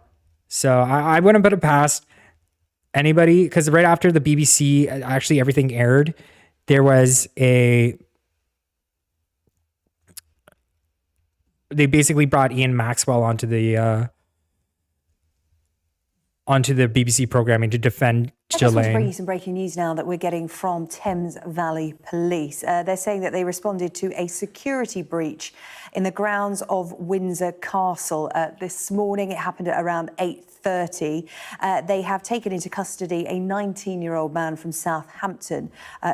So I wouldn't put it past anybody, because right after the BBC, actually everything aired, there was they basically brought Ian Maxwell onto the BBC programming to defend I just want to bring you Ghislaine. some breaking news now that we're getting from Thames Valley Police. They're saying that they responded to a security breach in the grounds of Windsor Castle this morning. It happened at around 8:30. They have taken into custody a 19-year-old man from Southampton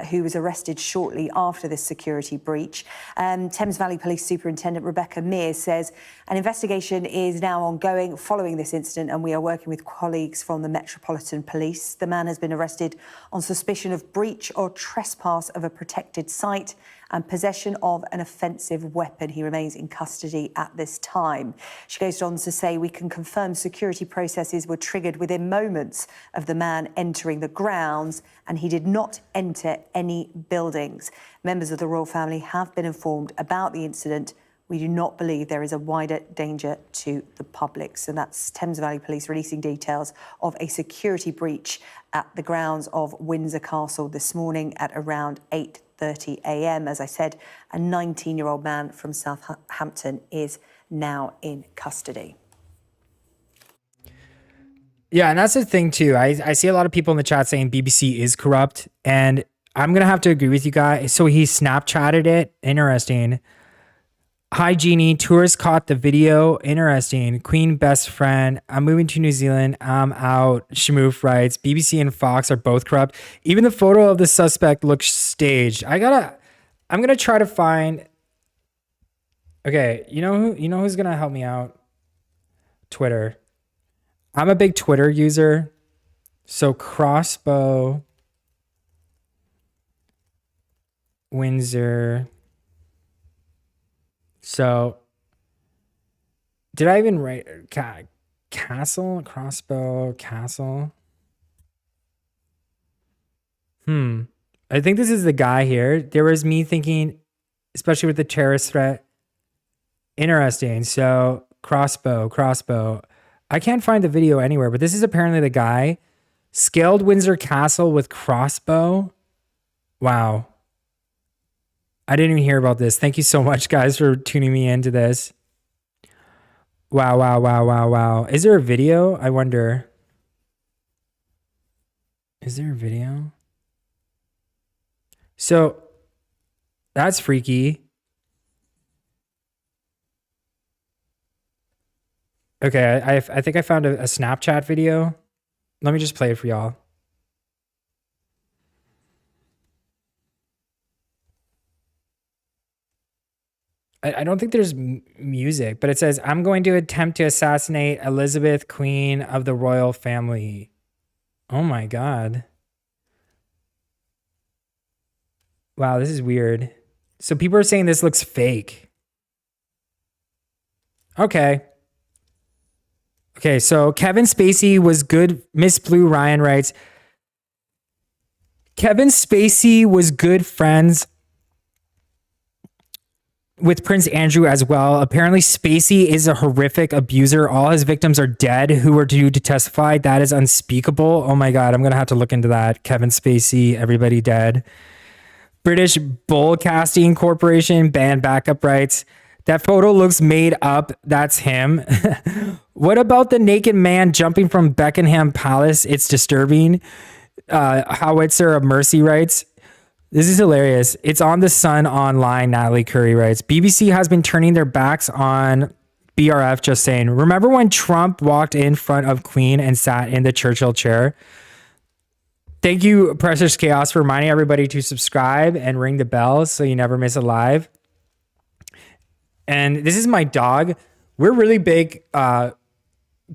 who was arrested shortly after this security breach. Thames Valley Police Superintendent Rebecca Mears says an investigation is now ongoing following this incident, and we are working with colleagues from the Metropolitan Police. The man has been arrested on suspicion of breach or trespass of a protected site and possession of an offensive weapon. He remains in custody at this time. She goes on to say, we can confirm security processes were triggered within moments of the man entering the grounds, and he did not enter any buildings. Members of the royal family have been informed about the incident. We do not believe there is a wider danger to the public. So that's Thames Valley Police releasing details of a security breach at the grounds of Windsor Castle this morning at around 8:30 a.m. As I said, a 19-year-old man from Southampton is now in custody. Yeah, and that's the thing too. I see a lot of people in the chat saying BBC is corrupt, and I'm gonna have to agree with you guys. So he Snapchatted it. Interesting. Hi, Jeannie. Tourists caught the video. Interesting. Queen best friend. I'm moving to New Zealand. I'm out. Shmoof writes, BBC and Fox are both corrupt. Even the photo of the suspect looks staged. I'm gonna try to find. Okay, you know who's gonna help me out? Twitter. I'm a big Twitter user. So crossbow Windsor. So, did I even write castle, crossbow, castle? I think this is the guy here. There was me thinking, especially with the terrorist threat. Interesting. So, crossbow. I can't find the video anywhere, but this is apparently the guy. Scaled Windsor Castle with crossbow. Wow. I didn't even hear about this. Thank you so much, guys, for tuning me into this. Wow. Is there a video? I wonder. Is there a video? So, that's freaky. Okay, I think I found a Snapchat video. Let me just play it for y'all. I don't think there's music, but it says, I'm going to attempt to assassinate Elizabeth, Queen of the royal family. Oh my God. Wow, this is weird. So people are saying this looks fake. Okay, so Kevin Spacey was good. Miss Blue Ryan writes, Kevin Spacey was good friends with Prince Andrew as well. Apparently Spacey is a horrific abuser. All his victims are dead who were due to testify. That is unspeakable. Oh my God, I'm going to have to look into that. Kevin Spacey, everybody dead. British Bullcasting Corporation, band backup rights. That photo looks made up. That's him. What about the naked man jumping from Buckingham Palace? It's disturbing. Howitzer of Mercy writes, This is hilarious. It's on the Sun Online, Natalie Curry writes. BBC has been turning their backs on BRF, just saying. Remember when Trump walked in front of Queen and sat in the Churchill chair? Thank you, Precious Chaos, for reminding everybody to subscribe and ring the bell so you never miss a live. And this is my dog. We're really big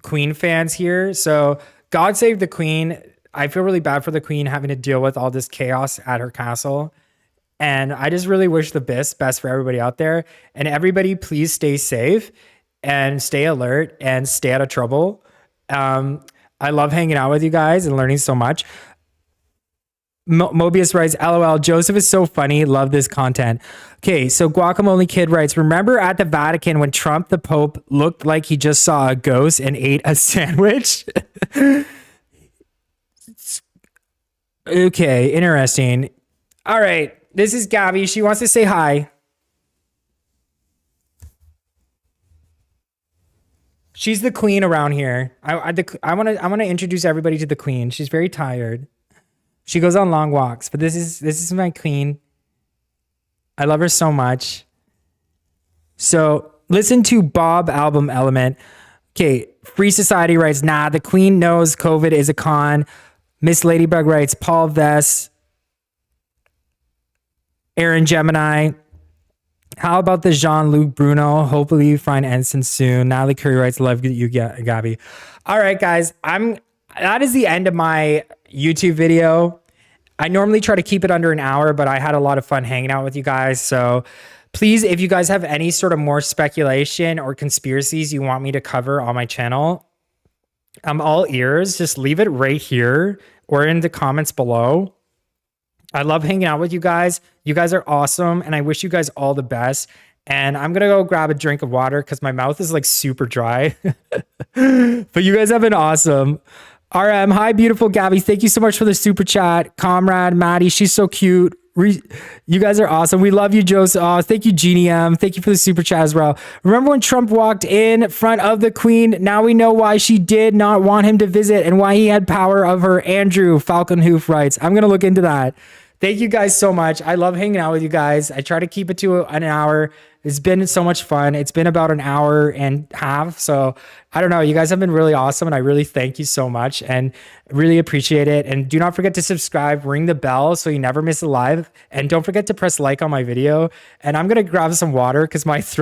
Queen fans here. So God save the Queen. I feel really bad for the Queen having to deal with all this chaos at her castle. And I just really wish the best for everybody out there. And everybody, please stay safe and stay alert and stay out of trouble. I love hanging out with you guys and learning so much. Mobius writes, LOL, Joseph is so funny. Love this content. Okay, so Guacamole Kid writes, remember at the Vatican when Trump, the Pope, looked like he just saw a ghost and ate a sandwich? Okay, interesting. All right, this is Gabby. She wants to say hi. She's the queen around here. I want to introduce everybody to the queen. She's very tired. She goes on long walks, but this is my queen. I love her so much. So listen to Bob Album Element. Okay, Free Society writes, nah, the queen knows COVID is a con. Miss Ladybug writes, Paul Vess. Aaron Gemini. How about the Jean-Luc Bruno? Hopefully you find Ensign soon. Natalie Curry writes, love you, Gabby. All right, guys. That is the end of my YouTube video. I normally try to keep it under an hour, but I had a lot of fun hanging out with you guys. So please, if you guys have any sort of more speculation or conspiracies you want me to cover on my channel, I'm all ears. Just leave it right here or in the comments below. I love hanging out with you guys. You guys are awesome, and I wish you guys all the best. And I'm going to go grab a drink of water because my mouth is like super dry. But you guys have been awesome. RM, hi, beautiful Gabby. Thank you so much for the super chat. Comrade, Maddie, she's so cute. You guys are awesome. We love you, Joseph. Thank you, Jeannie M. Thank you for the super chat as well. Remember when Trump walked in front of the Queen? Now we know why she did not want him to visit and why he had power of her. Andrew Falconhoof writes. I'm going to look into that. Thank you guys so much. I love hanging out with you guys. I try to keep it to an hour. It's been so much fun. It's been about an hour and a half. So I don't know. You guys have been really awesome. And I really thank you so much and really appreciate it. And do not forget to subscribe, ring the bell so you never miss a live. And don't forget to press like on my video. And I'm going to grab some water because my throat